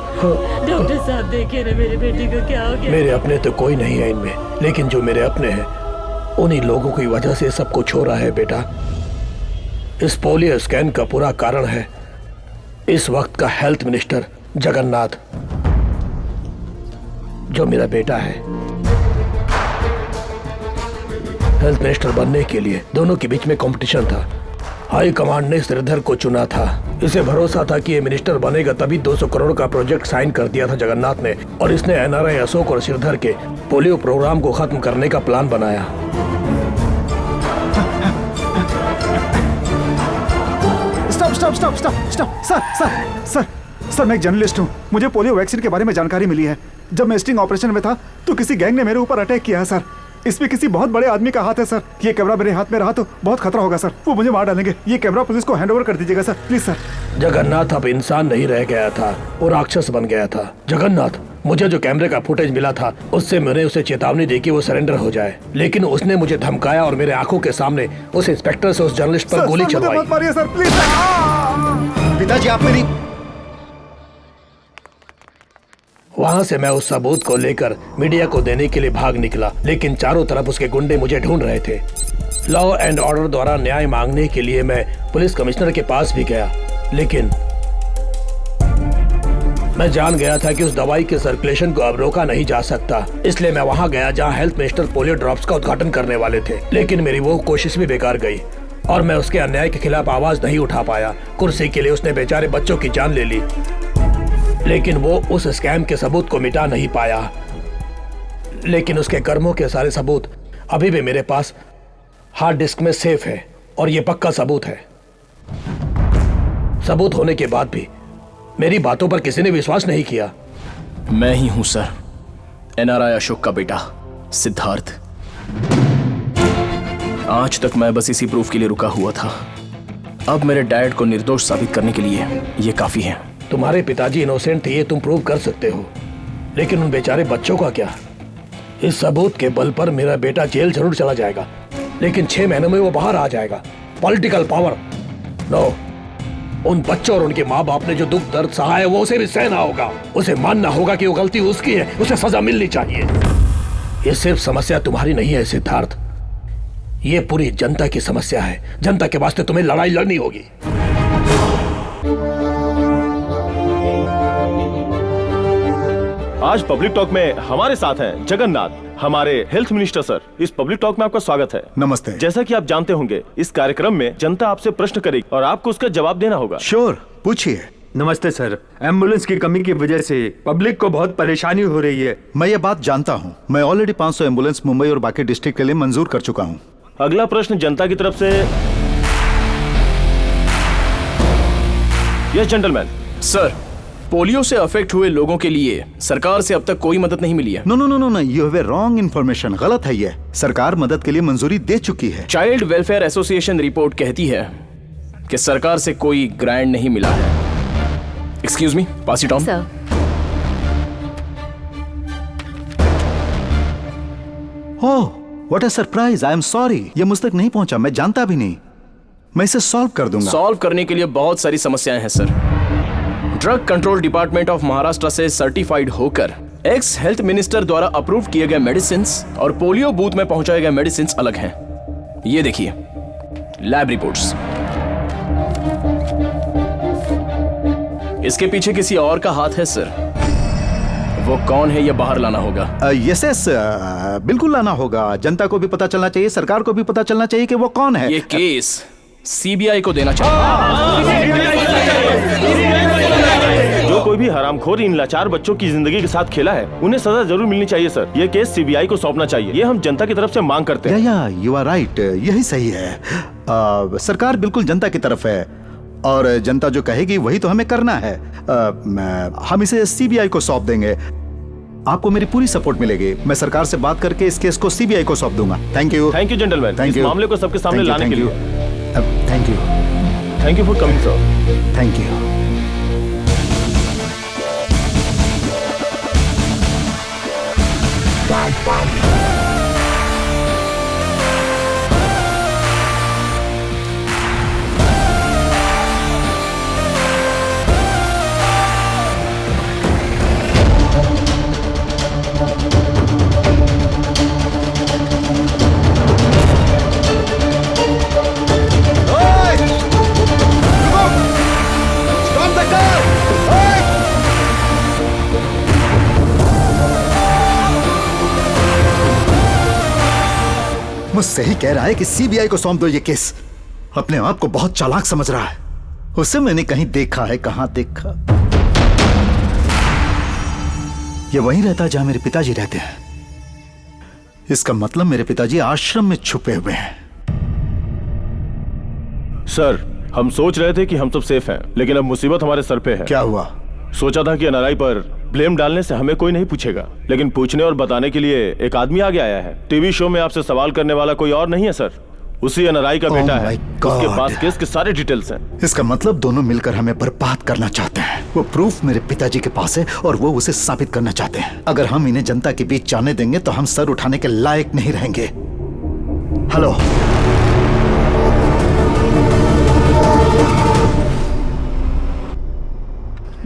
डॉक्टर साहब देखिए ना, मेरे बेटे को क्या हो गया? मेरे अपने तो कोई नहीं है इनमें, लेकिन जो मेरे अपने हैं उन्हीं लोगों की वजह से सब कुछ हो रहा है बेटा। इस पोलियो स्कैन का पूरा कारण है इस वक्त का हेल्थ मिनिस्टर जगन्नाथ, जो मेरा बेटा है। हेल्थ मिनिस्टर बनने के लिए दोनों के बीच में कंपटीशन था। हाई कमांड ने श्रीधर को चुना था। इसे भरोसा था कि ये मिनिस्टर बनेगा, तभी 200 करोड़ का प्रोजेक्ट साइन कर दिया था जगन्नाथ ने, और इसने एनआरआई अशोक और श्रीधर के पोलियो प्रोग्राम को खत्म करने का प्लान बनाया। सर, मैं एक जर्नलिस्ट हूँ। मुझे पोलियो वैक्सीन के बारे में जानकारी मिली है। जब मैं स्टिंग ऑपरेशन में था तो किसी गैंग ने मेरे ऊपर अटैक किया है सर। इसमें किसी बहुत बड़े आदमी का हाथ है सर। ये कैमरा मेरे हाथ में रहा तो बहुत खतरा होगा सर, वो मुझे मार डालेंगे। ये कैमरा पुलिस को हैंड ओवर कर दीजिएगा सर, प्लीज सर। जगन्नाथ अब इंसान नहीं रह गया था, वो राक्षस बन गया था। जगन्नाथ, मुझे जो कैमरे का फुटेज मिला था उससे मैंने उसे चेतावनी दी कि वो सरेंडर हो जाए, लेकिन उसने मुझे धमकाया और मेरे आंखों के सामने उस इंस्पेक्टर से उस जर्नलिस्ट पर गोली चलवाई। पिताजी आप मेरी। वहाँ से मैं उस सबूत को लेकर मीडिया को देने के लिए भाग निकला, लेकिन चारों तरफ उसके गुंडे मुझे ढूंढ रहे थे। लॉ एंड ऑर्डर द्वारा न्याय मांगने के लिए मैं पुलिस कमिश्नर के पास भी गया, लेकिन मैं जान गया था कि उस दवाई के सर्कुलेशन को अब रोका नहीं जा सकता। इसलिए मैं वहां गया जहां हेल्थ मिनिस्टर पोलियो ड्रॉप्स का उद्घाटन करने वाले थे, लेकिन मेरी वो कोशिश भी बेकार गई और मैं उसके अन्याय के खिलाफ आवाज नहीं उठा पाया। कुर्सी के लिए उसने बेचारे बच्चों की जान ले ली, लेकिन वो उस स्कैम के सबूत को मिटा नहीं पाया। लेकिन उसके कर्मों के सारे सबूत अभी भी मेरे पास हार्ड डिस्क में सेफ है और ये पक्का सबूत है। सबूत होने के बाद भी मेरी बातों पर किसी ने विश्वास नहीं किया। मैं ही हूं सर, एनआरआई अशोक का बेटा सिद्धार्थ। आज तक मैं बस इसी प्रूफ के लिए रुका हुआ था। अब मेरे डैड को निर्दोष साबित करने के लिए ये काफी है। तुम्हारे पिताजी इनोसेंट थे, ये तुम प्रूव कर सकते हो, लेकिन उन बेचारे बच्चों का क्या? इस सबूत के बल पर मेरा बेटा जेल जरूर चला जाएगा, लेकिन 6 महीनों में वो बाहर आ जाएगा। Political power no. उन बच्चों और उनके माँ बाप ने जो दुख दर्द सहा है वो उसे भी सहना होगा। उसे मानना होगा कि वो गलती उसकी है, उसे सजा मिलनी चाहिए। ये सिर्फ समस्या तुम्हारी नहीं है सिद्धार्थ, ये पूरी जनता की समस्या है। जनता के वास्ते तुम्हें लड़ाई लड़नी होगी। आज पब्लिक टॉक में हमारे साथ हैं जगन्नाथ, हमारे हेल्थ मिनिस्टर सर। इस पब्लिक टॉक में आपका स्वागत है। नमस्ते। जैसा कि आप जानते होंगे, इस कार्यक्रम में जनता आपसे प्रश्न करेगी और आपको उसका जवाब देना होगा। श्योर, पूछिए। नमस्ते सर, एम्बुलेंस की कमी की वजह से पब्लिक को बहुत परेशानी हो रही है। मैं ये बात जानता हूँ। मैं ऑलरेडी 500 एम्बुलेंस मुंबई और बाकी डिस्ट्रिक्ट के लिए मंजूर कर चुका हूँ। अगला प्रश्न जनता की तरफ से। Yes gentleman. सर, पोलियो से अफेक्ट हुए लोगों के लिए सरकार से अब तक कोई मदद नहीं मिली है। No no no no, you have a wrong information. गलत है ये। सरकार मदद के लिए मंजूरी दे चुकी है। चाइल्ड वेलफेयर एसोसिएशन रिपोर्ट कहती है कि सरकार से कोई ग्रांट नहीं मिला है। Excuse me, pass it on. Sir, oh, what a surprise. I am sorry, ये मुझ तक नहीं पहुंचा। मैं जानता भी नहीं। मैं इसे सॉल्व कर दूंगा। सॉल्व करने के लिए बहुत सारी समस्याएं हैं sir. Drug control department of Maharashtra से सर्टिफाइड होकर एक्स हेल्थ मिनिस्टर द्वारा अप्रूव किए गए मेडिसिन और पोलियो बूथ में पहुंचाए गए मेडिसिन अलग हैं। ये देखिए, लैब रिपोर्ट्स। इसके पीछे किसी और का हाथ है सर। वो कौन है ये बाहर लाना होगा। यस यस, बिल्कुल लाना होगा। जनता को भी पता चलना चाहिए, सरकार को भी पता चलना चाहिए कि वो कौन है। ये केस सीबीआई को देना चाहिए। जो कोई भी हरामखोर इन लाचार बच्चों की जिंदगी के साथ खेला है, उन्हें सजा जरूर मिलनी चाहिए सर। ये केस सीबीआई को सौंपना चाहिए। ये हम जनता की तरफ से मांग करते हैं। या यू आर राइट, यही सही है। सरकार बिल्कुल जनता की तरफ है और जनता जो कहेगी वही तो हमें करना है। हम इसे सीबीआई को सौंप देंगे। आपको मेरी पूरी सपोर्ट मिलेगी। मैं सरकार से बात करके इस केस को सीबीआई को सौंप दूंगा। Thank you. Thank you gentleman, thank इस यू मामले को सबके सामने लाने के लिए। Thank you. Thank you for coming sir. Thank you. मुझसे ही कह रहा है कि सीबीआई को सौंप दो ये केस। अपने आप को बहुत चालाक समझ रहा है। उसे मैंने कहीं देखा है। कहां देखा? ये वहीं रहता है जहां मेरे पिताजी रहते हैं। इसका मतलब मेरे पिताजी आश्रम में छुपे हुए हैं। सर, हम सोच रहे थे कि हम सब सेफ हैं, लेकिन अब मुसीबत हमारे सर पे है। क्या हुआ? सोचा था कि एनआरआई पर ब्लेम डालने से हमें कोई नहीं पूछेगा, लेकिन पूछने और बताने के लिए एक आदमी आगे आया है। टीवी शो में आपसे सवाल करने वाला कोई और नहीं है सर, उसी एनआरआई का बेटा है। उसके पास केस के सारे डिटेल्स हैं। इसका मतलब दोनों मिलकर हमें बर्बाद करना चाहते हैं। वो प्रूफ मेरे पिताजी के पास है और वो उसे साबित करना चाहते हैं। अगर हम इन्हें जनता के बीच जाने देंगे तो हम सर उठाने के लायक नहीं रहेंगे। हेलो,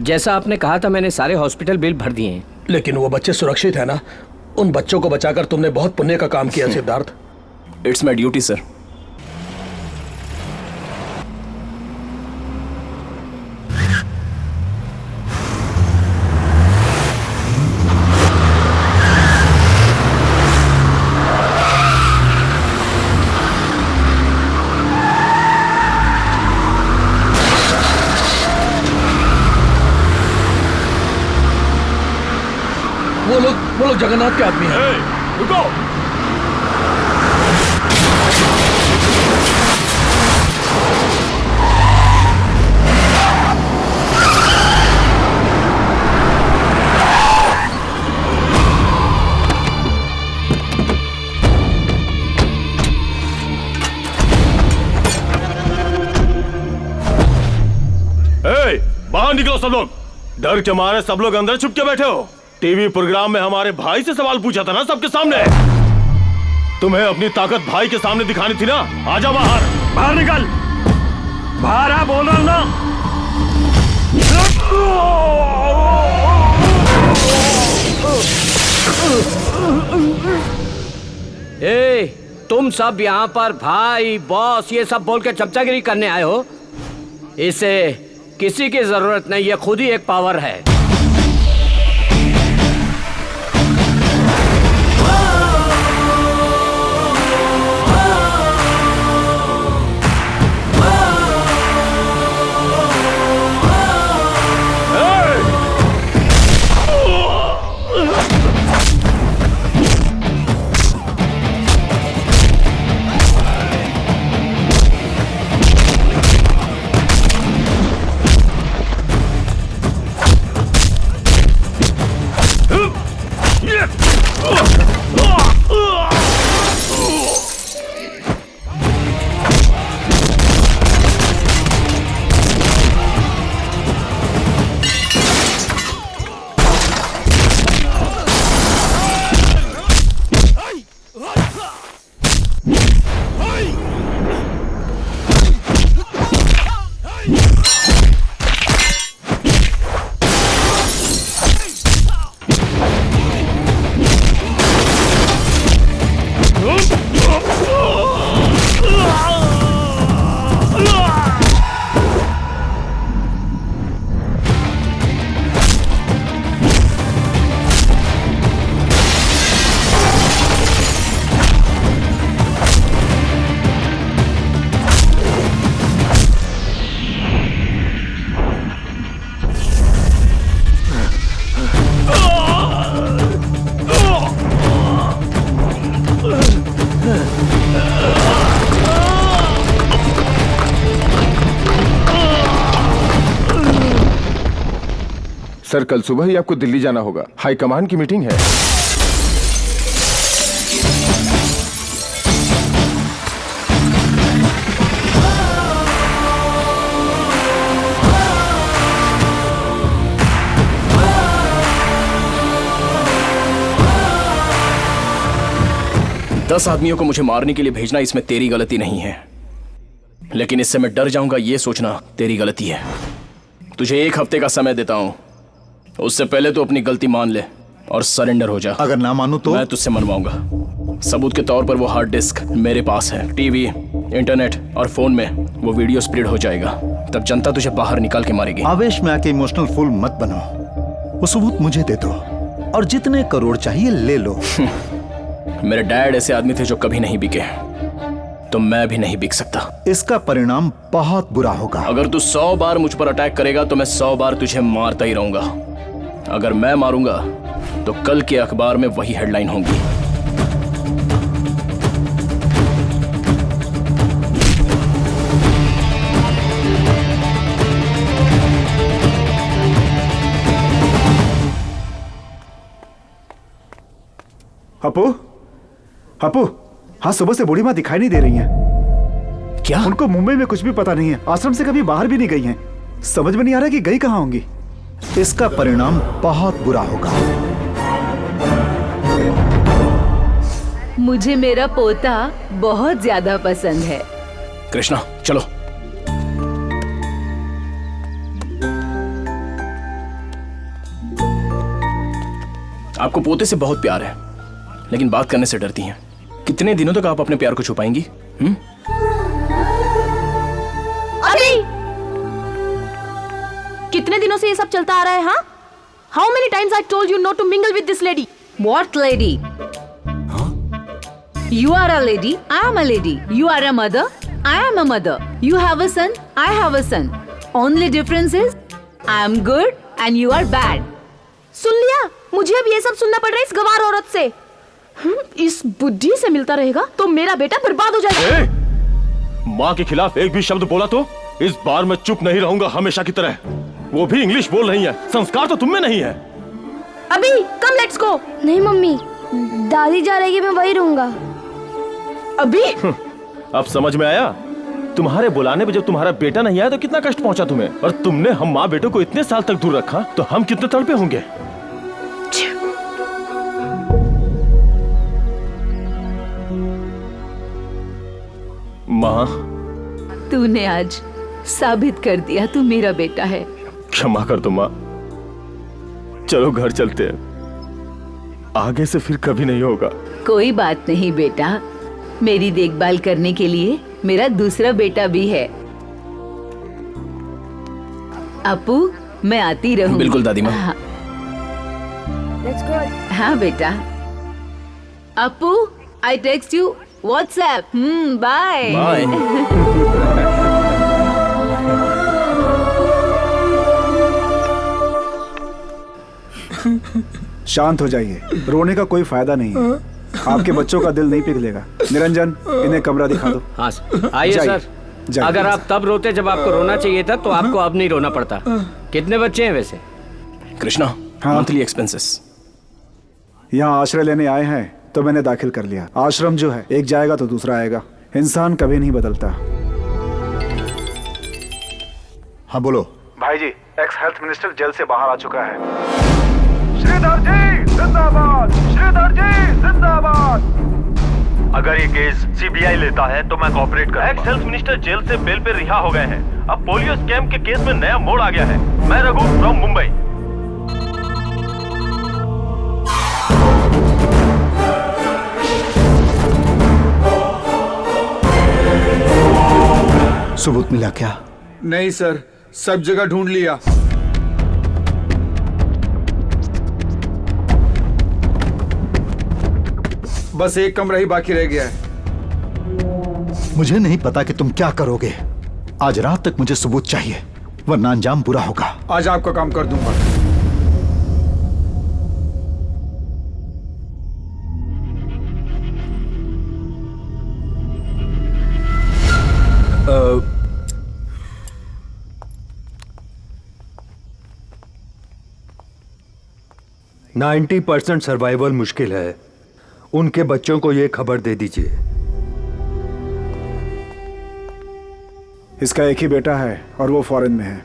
जैसा आपने कहा था मैंने सारे हॉस्पिटल बिल भर दिए हैं। लेकिन वो बच्चे सुरक्षित है ना? उन बच्चों को बचाकर तुमने बहुत पुण्य का काम किया Siddharth. It's my duty sir. वो लोग जगन्नाथ के आदमी हैं। रुको। बाहर निकलो सब लोग। डर के मारे सब लोग अंदर छुप के बैठे हो। टीवी प्रोग्राम में हमारे भाई से सवाल पूछा था ना सबके सामने। तुम्हें अपनी ताकत भाई के सामने दिखानी थी ना। आजा बाहर। बाहर निकल। बाहर आ, बोल रहा हूं ना। ए, तुम सब यहाँ पर भाई बॉस ये सब बोल के चमचागिरी करने आए हो? इसे किसी की जरूरत नहीं, ये खुद ही एक पावर है। सर कल सुबह ही आपको दिल्ली जाना होगा, हाई कमान की मीटिंग है। दस आदमियों को मुझे मारने के लिए भेजना इसमें तेरी गलती नहीं है, लेकिन इससे मैं डर जाऊंगा ये सोचना तेरी गलती है। तुझे 1 हफ्ते का समय देता हूं, उससे पहले तो अपनी गलती मान ले और सरेंडर हो जा। अगर ना मानूं तो? मैं तुझसे मनवाऊंगा। सबूत के तौर पर वो हार्ड डिस्क मेरे पास है। टीवी, इंटरनेट और फोन में वो वीडियो स्प्रेड हो जाएगा। तब जनता तुझे बाहर निकाल के मारेगी। आवेश में आके इमोशनल फूल मत बनो। वो सबूत मुझे दे दो और जितने करोड़ चाहिए ले लो। मेरे डैड ऐसे आदमी थे जो कभी नहीं बिके, तो मैं भी नहीं बिक सकता। इसका परिणाम बहुत बुरा होगा। अगर तू 100 बार मुझ पर अटैक करेगा तो मैं 100 बार तुझे मारता ही रहूंगा। अगर मैं मारूंगा तो कल के अखबार में वही हेडलाइन होगी। अपू, अपू, हाँ सुबह से बूढ़ी माँ दिखाई नहीं दे रही हैं। क्या? उनको मुंबई में कुछ भी पता नहीं है, आश्रम से कभी बाहर भी नहीं गई हैं। समझ में नहीं आ रहा कि गई कहाँ होंगी। इसका परिणाम बहुत बुरा होगा। मुझे मेरा पोता बहुत ज्यादा पसंद है। कृष्णा चलो। आपको पोते से बहुत प्यार है, लेकिन बात करने से डरती हैं। कितने दिनों तक आप अपने प्यार को छुपाएंगी? अरे कितने दिनों से ये सब चलता आ रहा है? हाँ, how many times I told you not to mingle with this lady? What lady? You are a lady, I am a lady. You are a mother, I am a mother. You have a son, I have a son. Only difference is I am good and you are bad. सुन लिया? मुझे अब ये सब सुनना पड़ रहा है इस गवार औरत से। इस बुद्धि से मिलता रहेगा तो मेरा बेटा बर्बाद हो जाएगा। माँ के खिलाफ एक भी शब्द बोला तो इस बार मैं चुप नहीं रहूंगा हमेशा की तरह। वो भी इंग्लिश बोल रही है, संस्कार तो तुम में नहीं है। अभी कम, लेट्स गो। नहीं मम्मी, दादी जा रही है, मैं वही रहूंगा। अभी अब समझ में आया? तुम्हारे बुलाने पे जब तुम्हारा बेटा नहीं आया तो कितना कष्ट पहुंचा तुम्हें, और तुमने हम माँ बेटों को इतने साल तक दूर रखा तो हम कितने तड़पे होंगे। माँ, तूने आज साबित कर दिया तू मेरा बेटा है। क्षमा कर दो माँ, चलो घर चलते हैं, आगे से फिर कभी नहीं होगा। कोई बात नहीं बेटा, मेरी देखभाल करने के लिए मेरा दूसरा बेटा भी है। अपू, मैं आती रहूं। बिल्कुल दादी माँ। हाँ, लेट्स गो। हाँ बेटा। Apu, I text you WhatsApp. Bye bye. शांत हो जाइए, रोने का कोई फायदा नहीं है। आपके बच्चों का दिल नहीं पिघलेगा। निरंजन, इन्हें कमरा दिखा दो। हाँ आइए सर। अगर आप तब रोते जब आपको रोना चाहिए था तो आपको अब नहीं रोना पड़ता। कितने बच्चे हैं वैसे? Krishna, monthly expenses. यहाँ आश्रय लेने आए हैं तो मैंने दाखिल कर लिया। आश्रम जो है एक जाएगा तो दूसरा आएगा, इंसान कभी नहीं बदलता। हाँ बोलो। भाई जी, एक्स हेल्थ मिनिस्टर जेल से बाहर आ चुका है। श्रीधर जी जिंदाबाद, श्रीधर जी जिंदाबाद। अगर ये केस सीबीआई लेता है तो मैं कोऑपरेट करूंगा। एक्स हेल्थ मिनिस्टर जेल से बेल पे रिहा हो गए हैं। अब पोलियो स्कैम के केस में नया मोड़ आ गया है। मैं रघु फ्रॉम मुंबई। सबूत मिला क्या? नहीं सर, सब जगह ढूंढ लिया। बस एक कमरा ही बाकी रह गया है। मुझे नहीं पता कि तुम क्या करोगे। आज रात तक मुझे सबूत चाहिए, वरना अंजाम बुरा होगा। आज आपका काम कर दूंगा। अ 90% सर्वाइवल मुश्किल है। उनके बच्चों को ये खबर दे दीजिए। इसका एक ही बेटा है और वो फॉरेन में है।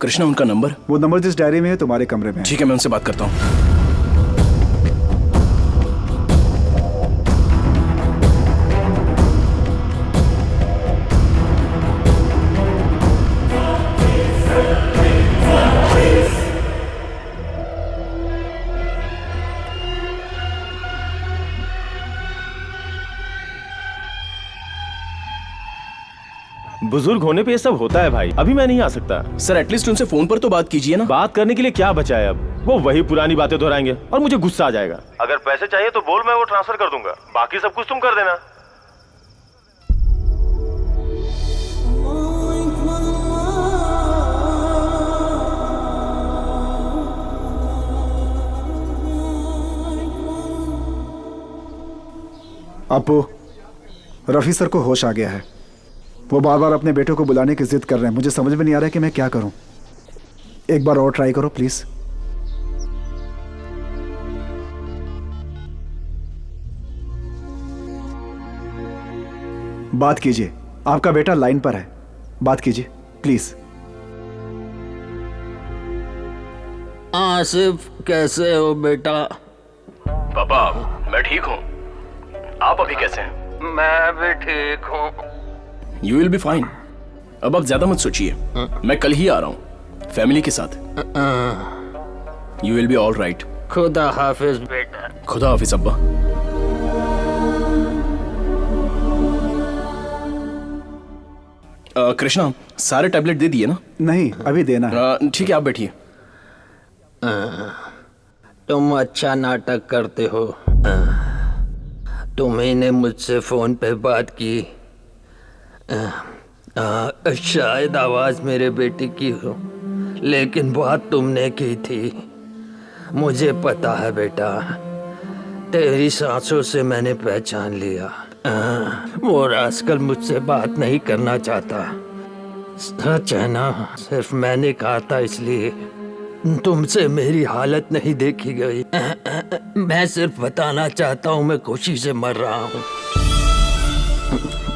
कृष्णा, उनका नंबर? वो नंबर जिस डायरी में है तुम्हारे कमरे में। ठीक है, मैं उनसे बात करता हूँ। बुजुर्ग होने पे ये सब होता है भाई। अभी मैं नहीं आ सकता। सर, एटलीस्ट उनसे फोन पर तो बात कीजिए ना। बात करने के लिए क्या बचा है अब? वो वही पुरानी बातें दोहराएंगे और मुझे गुस्सा आ जाएगा। अगर पैसे चाहिए तो बोल, मैं वो ट्रांसफर कर दूंगा। बाकी सब कुछ तुम कर देना। अपू, रफी सर को होश आ गया है। वो बार बार अपने बेटे को बुलाने की जिद कर रहे हैं। मुझे समझ में नहीं आ रहा है कि मैं क्या करूं। एक बार और ट्राई करो प्लीज। बात कीजिए, आपका बेटा लाइन पर है, बात कीजिए प्लीज। आसिफ कैसे हो बेटा? पापा मैं ठीक हूँ, आप अभी कैसे हैं? मैं भी ठीक हूँ। You will be fine. अब आप ज्यादा मत सोचिए, मैं कल ही आ रहा हूँ फैमिली के साथ। You will be all right. खुदा हाफिज बेटा। खुदा हाफिज अब्बा। कृष्णा सारे टैबलेट दे दिए ना? नहीं अभी देना है। ठीक है आप बैठिए। तुम अच्छा नाटक करते हो। तुम्ही ने मुझसे फोन पे बात की। शायद आवाज मेरे बेटे की हो, लेकिन बात तुमने की थी। मुझे पता है बेटा, तेरी सांसों से मैंने पहचान लिया। वो रास्कल मुझसे बात नहीं करना चाहता। सच है ना? सिर्फ मैंने कहा था इसलिए तुमसे मेरी हालत नहीं देखी गई। मैं सिर्फ बताना चाहता हूँ मैं खुशी से मर रहा हूँ।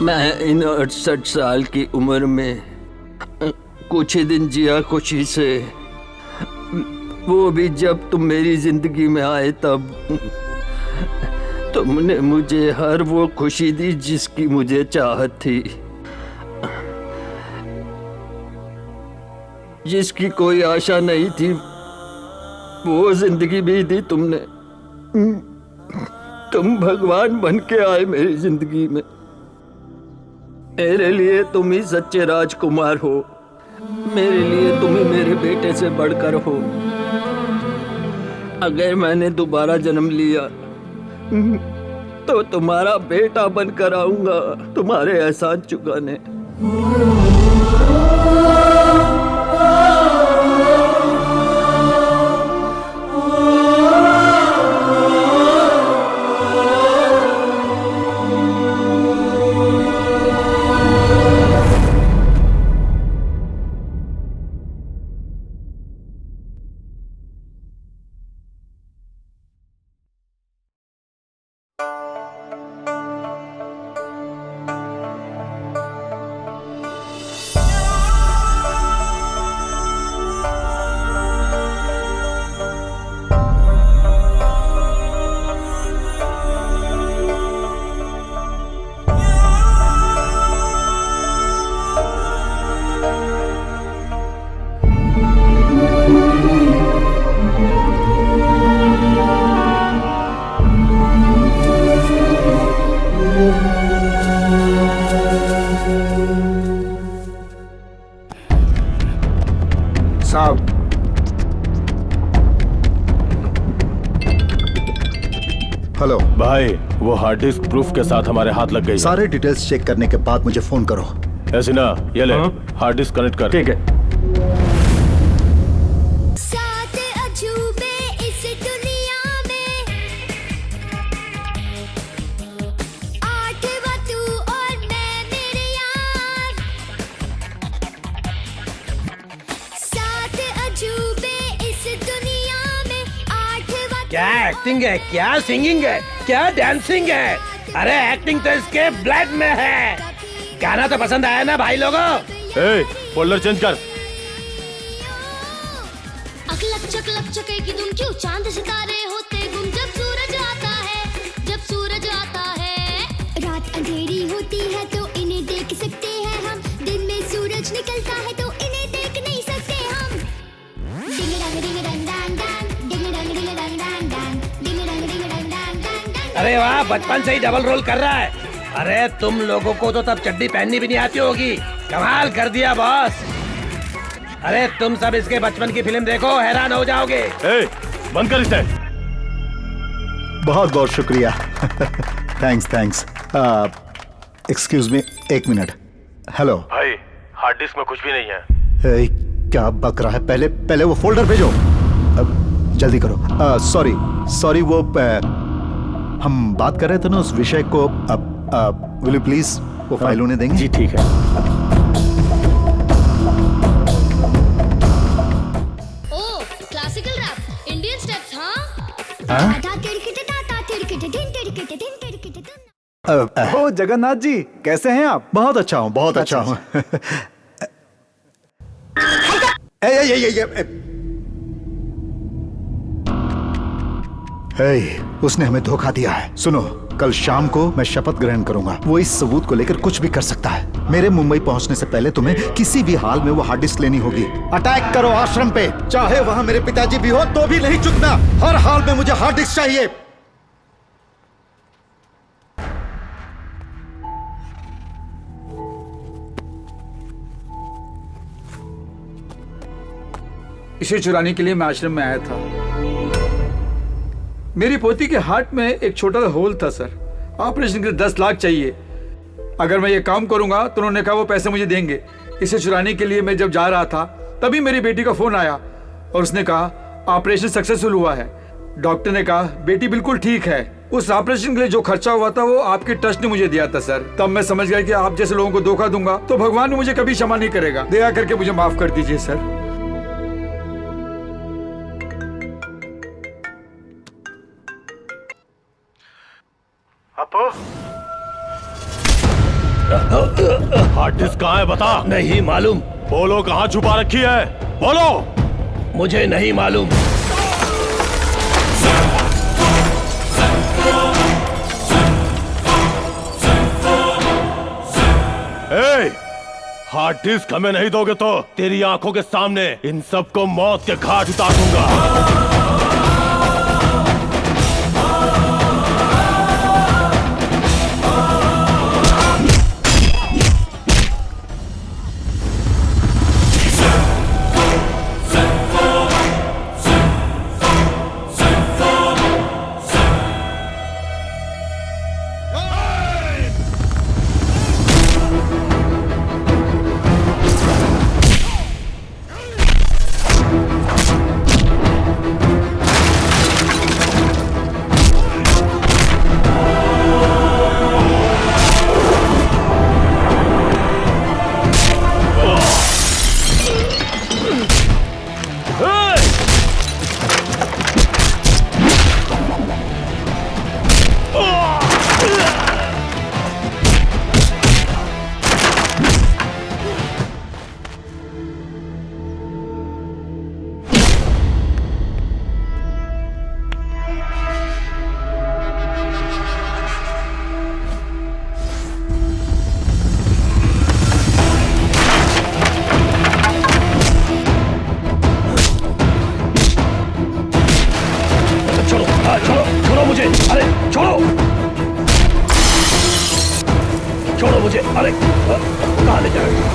मैं इन 68 साल की उम्र में कुछ ही दिन जिया खुशी से, वो भी जब तुम मेरी जिंदगी में आए तब। तुमने मुझे हर वो खुशी दी जिसकी मुझे चाहत थी, जिसकी कोई आशा नहीं थी। वो जिंदगी भी दी तुमने। तुम भगवान बन के आए मेरी जिंदगी में। मेरे लिए तुम ही सच्चे राजकुमार हो। मेरे लिए तुम ही मेरे बेटे से बढ़कर हो। अगर मैंने दोबारा जन्म लिया तो तुम्हारा बेटा बनकर आऊंगा तुम्हारे एहसान चुकाने। हेलो भाई, वो हार्ड डिस्क प्रूफ के साथ हमारे हाथ लग गई। सारे डिटेल्स चेक करने के बाद मुझे फोन करो। ऐसे ना, ये ले हार्ड डिस्क कनेक्ट कर। ठीक है। क्या एक्टिंग है, क्या सिंगिंग है, क्या डांसिंग है। अरे एक्टिंग तो इसके ब्लड में है। गाना तो पसंद आया ना भाई लोगों? फोल्डर चेंज कर। अकलक चकलक चके की धुन क्यों, चांद सितारे होते गुम जब सूरज आता है, जब सूरज आता है। रात अंधेरी होती है तो इन्हें देख सकते हैं हम, दिन में सूरज निकलता है तो इन्हें देख नहीं सकते हम। डिंग डंग डिंग डंग डंग डंग, डिंग डंग डिंग डंग डंग डंग, डिंग डंग डिंग डंग डंग डंग। अरे वाह, बचपन से ही डबल रोल कर रहा है। अरे तुम लोगों को तो तब चड्डी पहननी भी नहीं आती होगी। कमाल कर दिया बॉस। अरे तुम सब इसके बचपन की फिल्म देखो, हैरान हो जाओगे। बंद कर इसे। बहुत बहुत शुक्रिया। Thanks thanks. एक्सक्यूज मी, एक मिनट। हेलो भाई, हार्ड डिस्क में कुछ भी नहीं है। क्या बक रहा है? पहले वो फोल्डर भेजो। जल्दी करो। सॉरी वो हम बात कर रहे थे ना उस विषय को। विल यू प्लीज वो फाइल उन्हें देंगे? जी ठीक है। ओ क्लासिकल रैप, इंडियन स्टेप्स। हाँ ओ जगन्नाथ जी, कैसे हैं आप? बहुत अच्छा हूँ, बहुत अच्छा हूँ। उसने हमें धोखा दिया है। सुनो, कल शाम को मैं शपथ ग्रहण करूंगा। वो इस सबूत को लेकर कुछ भी कर सकता है। मेरे मुंबई पहुंचने से पहले तुम्हें किसी भी हाल में वो हार्ड डिस्क लेनी होगी। अटैक करो आश्रम पे, चाहे वहां मेरे पिताजी भी हो तो भी नहीं चुकना। हर हाल में मुझे हार्ड डिस्क चाहिए। इसे चुराने के लिए मैं आश्रम में आया था। मेरी पोती के हार्ट में एक छोटा सा होल था सर। ऑपरेशन के लिए 10 लाख चाहिए। अगर मैं ये काम करूंगा तो उन्होंने कहा वो पैसे मुझे देंगे। इसे चुराने के लिए मैं जब जा रहा था तभी मेरी बेटी का फोन आया और उसने कहा ऑपरेशन सक्सेसफुल हुआ है। डॉक्टर ने कहा बेटी बिल्कुल ठीक है। उस ऑपरेशन के लिए जो खर्चा हुआ था वो आपके ट्रस्ट ने मुझे दिया था सर। तब मैं समझ गया कि आप जैसे लोगों को धोखा दूंगा तो भगवान मुझे कभी क्षमा नहीं करेगा। दया करके मुझे माफ कर दीजिए सर। हार्ड डिस्क कहाँ है बता। नहीं मालूम। बोलो कहाँ छुपा रखी है, बोलो। मुझे नहीं मालूम। हार्ड डिस्क हमें नहीं दोगे तो तेरी आंखों के सामने इन सबको मौत के घाट उतार दूंगा। छोड़ो मुझे। अरे कहाँ ले जा रहे हो?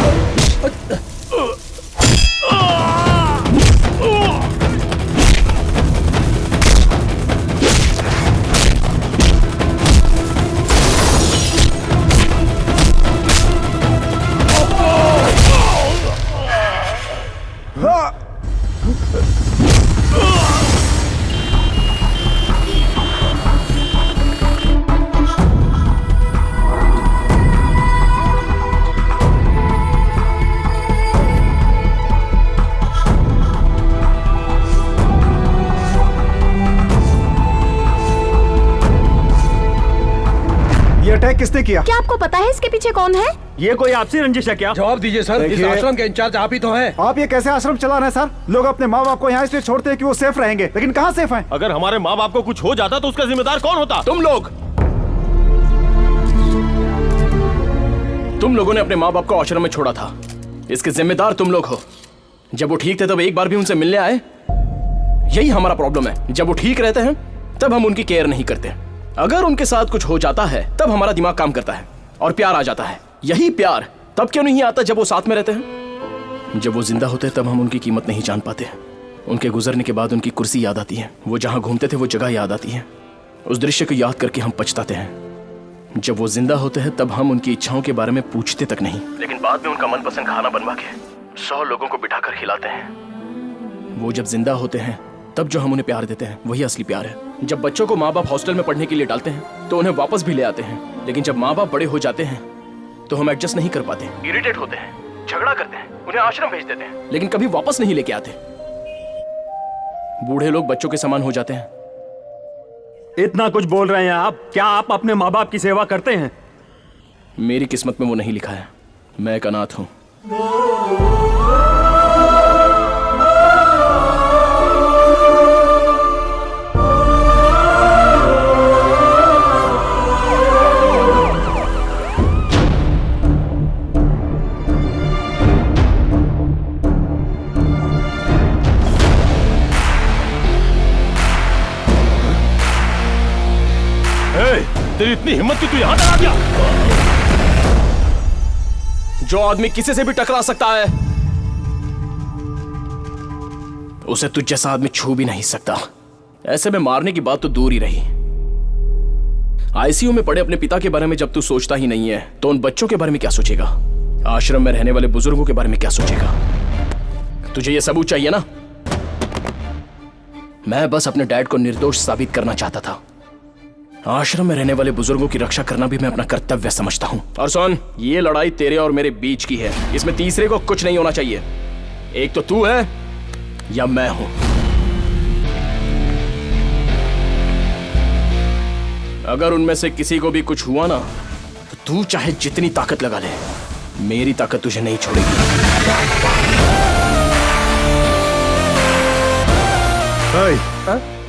किसने किया? क्या आपको पता है इसके पीछे कौन है? ये कोई आपसी रंजिश है क्या? जवाब दीजिए सर। इस आश्रम के इंचार्ज आप ही तो हैं। आप ये कैसे आश्रम चला रहे हैं सर? लोग अपने माँ बाप को यहाँ इसलिए छोड़ते हैं कि वो सेफ रहेंगे, लेकिन कहाँ सेफ हैं? अगर हमारे माँ बाप को कुछ हो जाता तो उसका जिम्मेदार कौन होता? तुम लोग। तुम लोगों ने अपने माँ बाप को आश्रम में छोड़ा था, इसके जिम्मेदार तुम लोग हो। जब वो ठीक थे तब एक बार भी उनसे मिलने आए? यही हमारा प्रॉब्लम है। जब वो ठीक रहते हैं तब हम उनकी केयर नहीं करते। अगर उनके साथ कुछ हो जाता है तब हमारा दिमाग काम करता है और प्यार आ जाता है। यही प्यार तब क्यों नहीं आता जब वो साथ में रहते हैं? जब वो जिंदा होते हैं तब हम उनकी कीमत नहीं जान पाते। उनके गुजरने के बाद उनकी कुर्सी याद आती है, वो जहां घूमते थे वो जगह याद आती है। उस दृश्य को याद करके हम पछताते हैं। जब वो जिंदा होते हैं तब हम उनकी इच्छाओं के बारे में पूछते तक नहीं, लेकिन बाद में उनका मनपसंद खाना बनवा के 100 लोगों को बिठाकर खिलाते हैं। वो जब जिंदा होते हैं तब जो हम उन्हें प्यार देते हैं वही असली प्यार है। जब बच्चों को माँ बाप हॉस्टल में पढ़ने के लिए डालते हैं तो उन्हें वापस भी ले आते हैं, लेकिन जब माँ बाप बड़े हो जाते हैं तो हम एडजस्ट नहीं कर पाते, इरिटेट होते हैं, झगड़ा करते हैं, उन्हें आश्रम भेज देते हैं, लेकिन कभी वापस नहीं लेके आते। बूढ़े लोग बच्चों के समान हो जाते हैं इतना कुछ बोल रहे हैं आप, क्या आप अपने माँ बाप की सेवा करते हैं? मेरी किस्मत में वो नहीं लिखा है। मैं एक अनाथ हूं। तेरी इतनी हिम्मत कि तू यहां तक आ गया? जो आदमी किसी से भी टकरा सकता है उसे तुझ जैसा आदमी छू भी नहीं सकता। ऐसे में मारने की बात तो दूर ही रही। आईसीयू में पड़े अपने पिता के बारे में जब तू सोचता ही नहीं है तो उन बच्चों के बारे में क्या सोचेगा? आश्रम में रहने वाले बुजुर्गों के बारे में क्या सोचेगा? तुझे यह सबूत चाहिए ना? मैं बस अपने डैड को निर्दोष साबित करना चाहता था। आश्रम में रहने वाले बुजुर्गों की रक्षा करना भी मैं अपना कर्तव्य समझता हूं। और सुन, ये लड़ाई तेरे और मेरे बीच की है। इसमें तीसरे को कुछ नहीं होना चाहिए। एक तो तू है या मैं हूं। अगर उनमें से किसी को भी कुछ हुआ ना तो तू चाहे जितनी ताकत लगा ले, मेरी ताकत तुझे नहीं छोड़ेगी।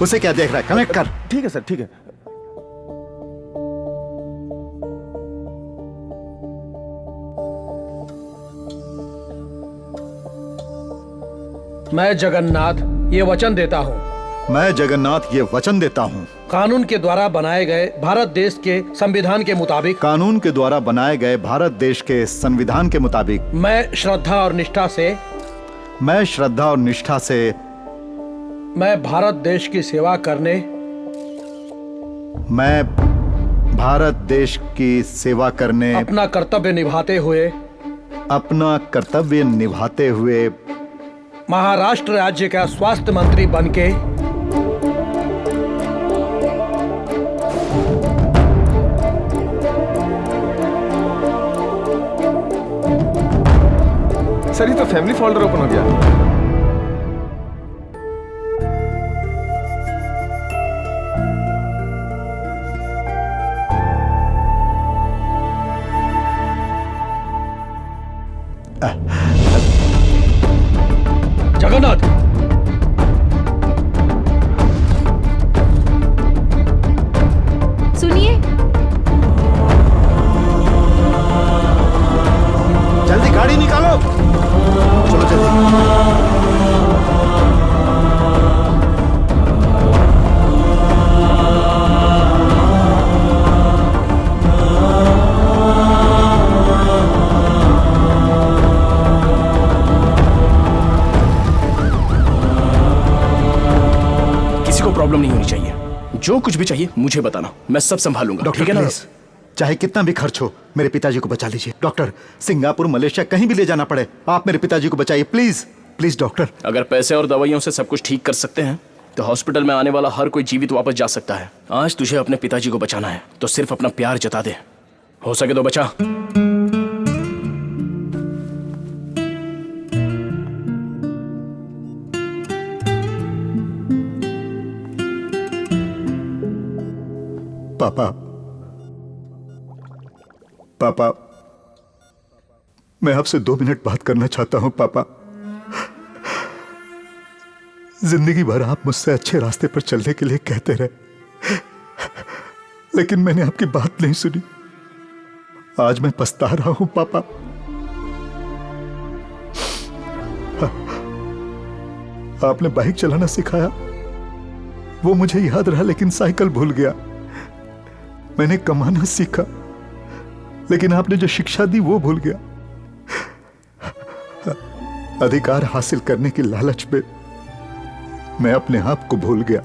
उसे क्या देख रहा है? कनेक्ट कर। ठीक है सर, ठीक है। मैं जगन्नाथ ये वचन देता हूँ। मैं जगन्नाथ ये वचन देता हूँ। कानून के द्वारा बनाए गए भारत देश के संविधान के मुताबिक। कानून के द्वारा बनाए गए भारत देश के संविधान के मुताबिक। मैं श्रद्धा और निष्ठा से। मैं श्रद्धा और निष्ठा से। मैं भारत देश की सेवा करने। मैं भारत देश की सेवा करने। अपना कर्तव्य निभाते हुए। अपना कर्तव्य निभाते हुए। महाराष्ट्र राज्य का स्वास्थ्य मंत्री बनके। सर ये तो फैमिली फोल्डर ओपन हो गया। जगन्नाथ, सुनिए। जल्दी गाड़ी निकालो। चलो जल्दी। प्रॉब्लम नहीं होनी चाहिए। जो कुछ भी चाहिए मुझे बताना, मैं सब संभालूंगा। डॉक्टर ठीक है ना? चाहे कितना भी खर्च हो मेरे पिताजी को बचा लीजिए। डॉक्टर, सिंगापुर मलेशिया कहीं भी ले जाना पड़े, आप मेरे पिताजी को बचाइए प्लीज प्लीज। डॉक्टर, अगर पैसे और दवाइयों से सब कुछ ठीक कर सकते हैं तो हॉस्पिटल में आने वाला हर कोई जीवित वापस जा सकता है। आज तुझे अपने पिताजी को बचाना है तो सिर्फ अपना प्यार जता दे। हो सके तो बचा। पापा, पापा, मैं आपसे 2 मिनट बात करना चाहता हूं। पापा, जिंदगी भर आप मुझसे अच्छे रास्ते पर चलने के लिए कहते रहे, लेकिन मैंने आपकी बात नहीं सुनी। आज मैं पछता रहा हूं पापा। आपने बाइक चलाना सिखाया, वो मुझे याद रहा, लेकिन साइकिल भूल गया। मैंने कमाना सीखा, लेकिन आपने जो शिक्षा दी वो भूल गया। अधिकार हासिल करने की लालच में मैं अपने आप को भूल गया।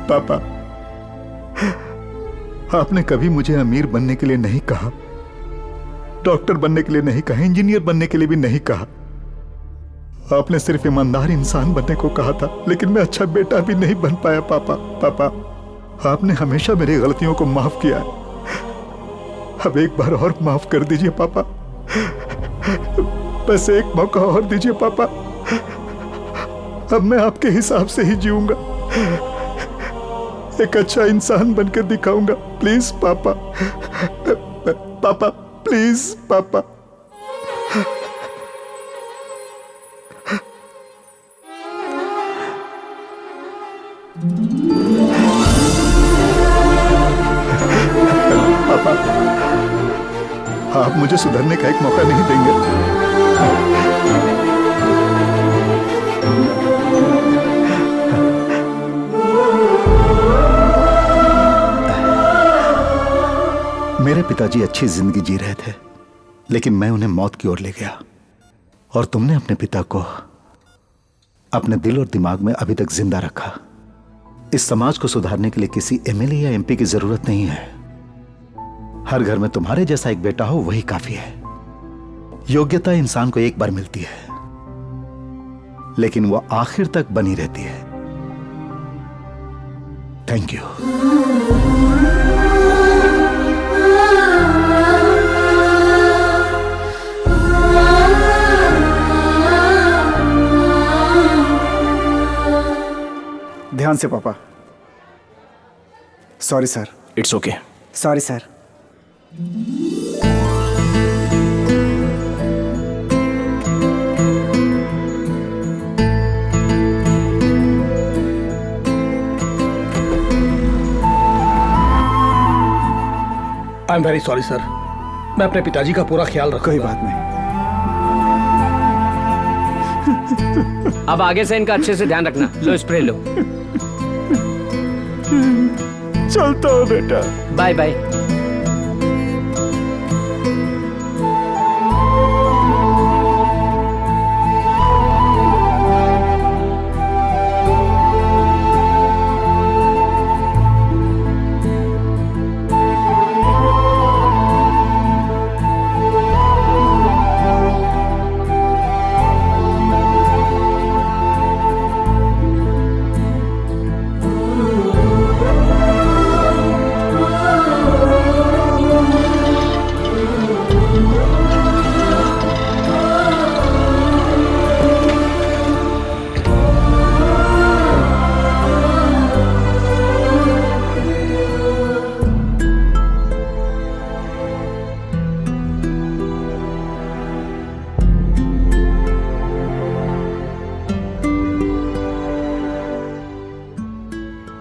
पापा, आपने कभी मुझे अमीर बनने के लिए नहीं कहा, डॉक्टर बनने के लिए नहीं कहा, इंजीनियर बनने के लिए भी नहीं कहा। आपने सिर्फ ईमानदार इंसान बनने को कहा था, लेकिन मैं अच्छा बेटा भी नहीं बन पाया। पापा, पापा, आपने हमेशा मेरी गलतियों को माफ किया है। अब एक बार और माफ कर दीजिए पापा, बस एक मौका और दीजिए पापा। अब मैं आपके हिसाब से ही जीऊंगा, एक अच्छा इंसान बनकर दिखाऊंगा। प्लीज पापा, पापा प्लीज पापा। पापा, आप मुझे सुधरने का एक मौका नहीं देंगे? मेरे पिताजी अच्छी जिंदगी जी रहे थे, लेकिन मैं उन्हें मौत की ओर ले गया, और तुमने अपने पिता को अपने दिल और दिमाग में अभी तक जिंदा रखा। इस समाज को सुधारने के लिए किसी एमएलए या एमपी की जरूरत नहीं है। हर घर में तुम्हारे जैसा एक बेटा हो, वही काफी है। योग्यता इंसान को एक बार मिलती है, लेकिन वो आखिर तक बनी रहती है। Thank you. ध्यान से पापा। Sorry sir. It's okay. Sorry sir. I am very sorry sir. मैं अपने पिताजी का पूरा ख्याल रखूंगा। कोई बात नहीं। अब आगे से इनका अच्छे से ध्यान रखना। लो स्प्रे लो। चलता हूँ बेटा। Bye bye.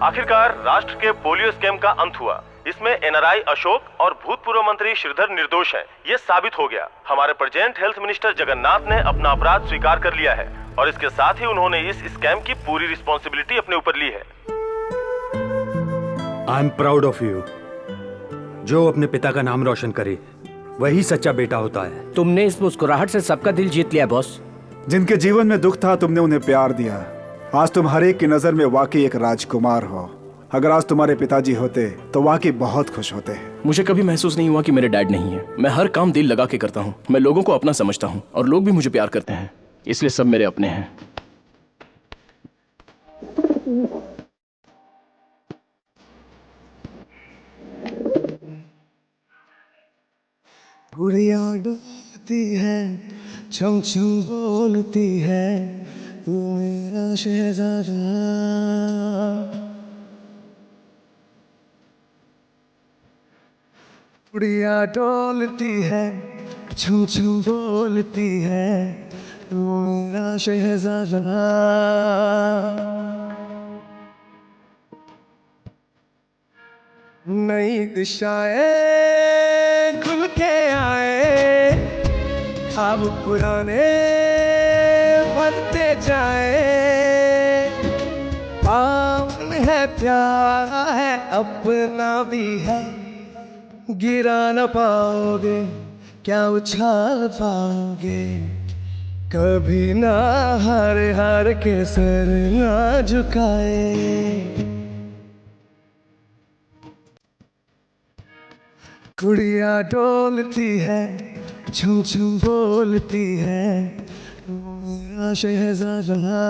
आखिरकार राष्ट्र के पोलियो स्कैम का अंत हुआ। इसमें एनआरआई अशोक और भूतपूर्व मंत्री श्रीधर निर्दोष हैं। ये साबित हो गया। हमारे प्रेजेंट हेल्थ मिनिस्टर जगन्नाथ ने अपना अपराध स्वीकार कर लिया है, और इसके साथ ही उन्होंने इस स्कैम की पूरी रिस्पॉन्सिबिलिटी अपने ऊपर ली है। I am proud of you. जो अपने पिता का नाम रोशन करे, वही सच्चा बेटा होता है। तुमने इस मुस्कुराहट से सबका दिल जीत लिया बॉस। जिनके जीवन में दुख था, तुमने उन्हें प्यार दिया। आज तुम हर एक की नजर में वाकई एक राजकुमार हो। अगर आज तुम्हारे पिताजी होते तो वाकई बहुत खुश होते। मुझे कभी महसूस नहीं हुआ कि मेरे डैड नहीं है। मैं हर काम दिल लगा के करता हूँ। मैं लोगों को अपना समझता हूँ, और लोग भी मुझे प्यार करते हैं, इसलिए सब मेरे अपने हैं। गुड़िया डोलती है, छम छम बोलती है, तू मेरा शहजादा। गुड़िया डोलती है, छम छम बोलती है, तू मेरा शहजादा। नई दिशाएं खुल के आए, अब पुराने बनते जाए। पावन है, प्यारा है, अपना भी है, गिरा न पाओगे, क्या उछाल पाओगे। कभी ना हार हार के सर ना झुकाए। गुड़िया डोलती है, छुम छुम बोलती है, मेरा शहजादा।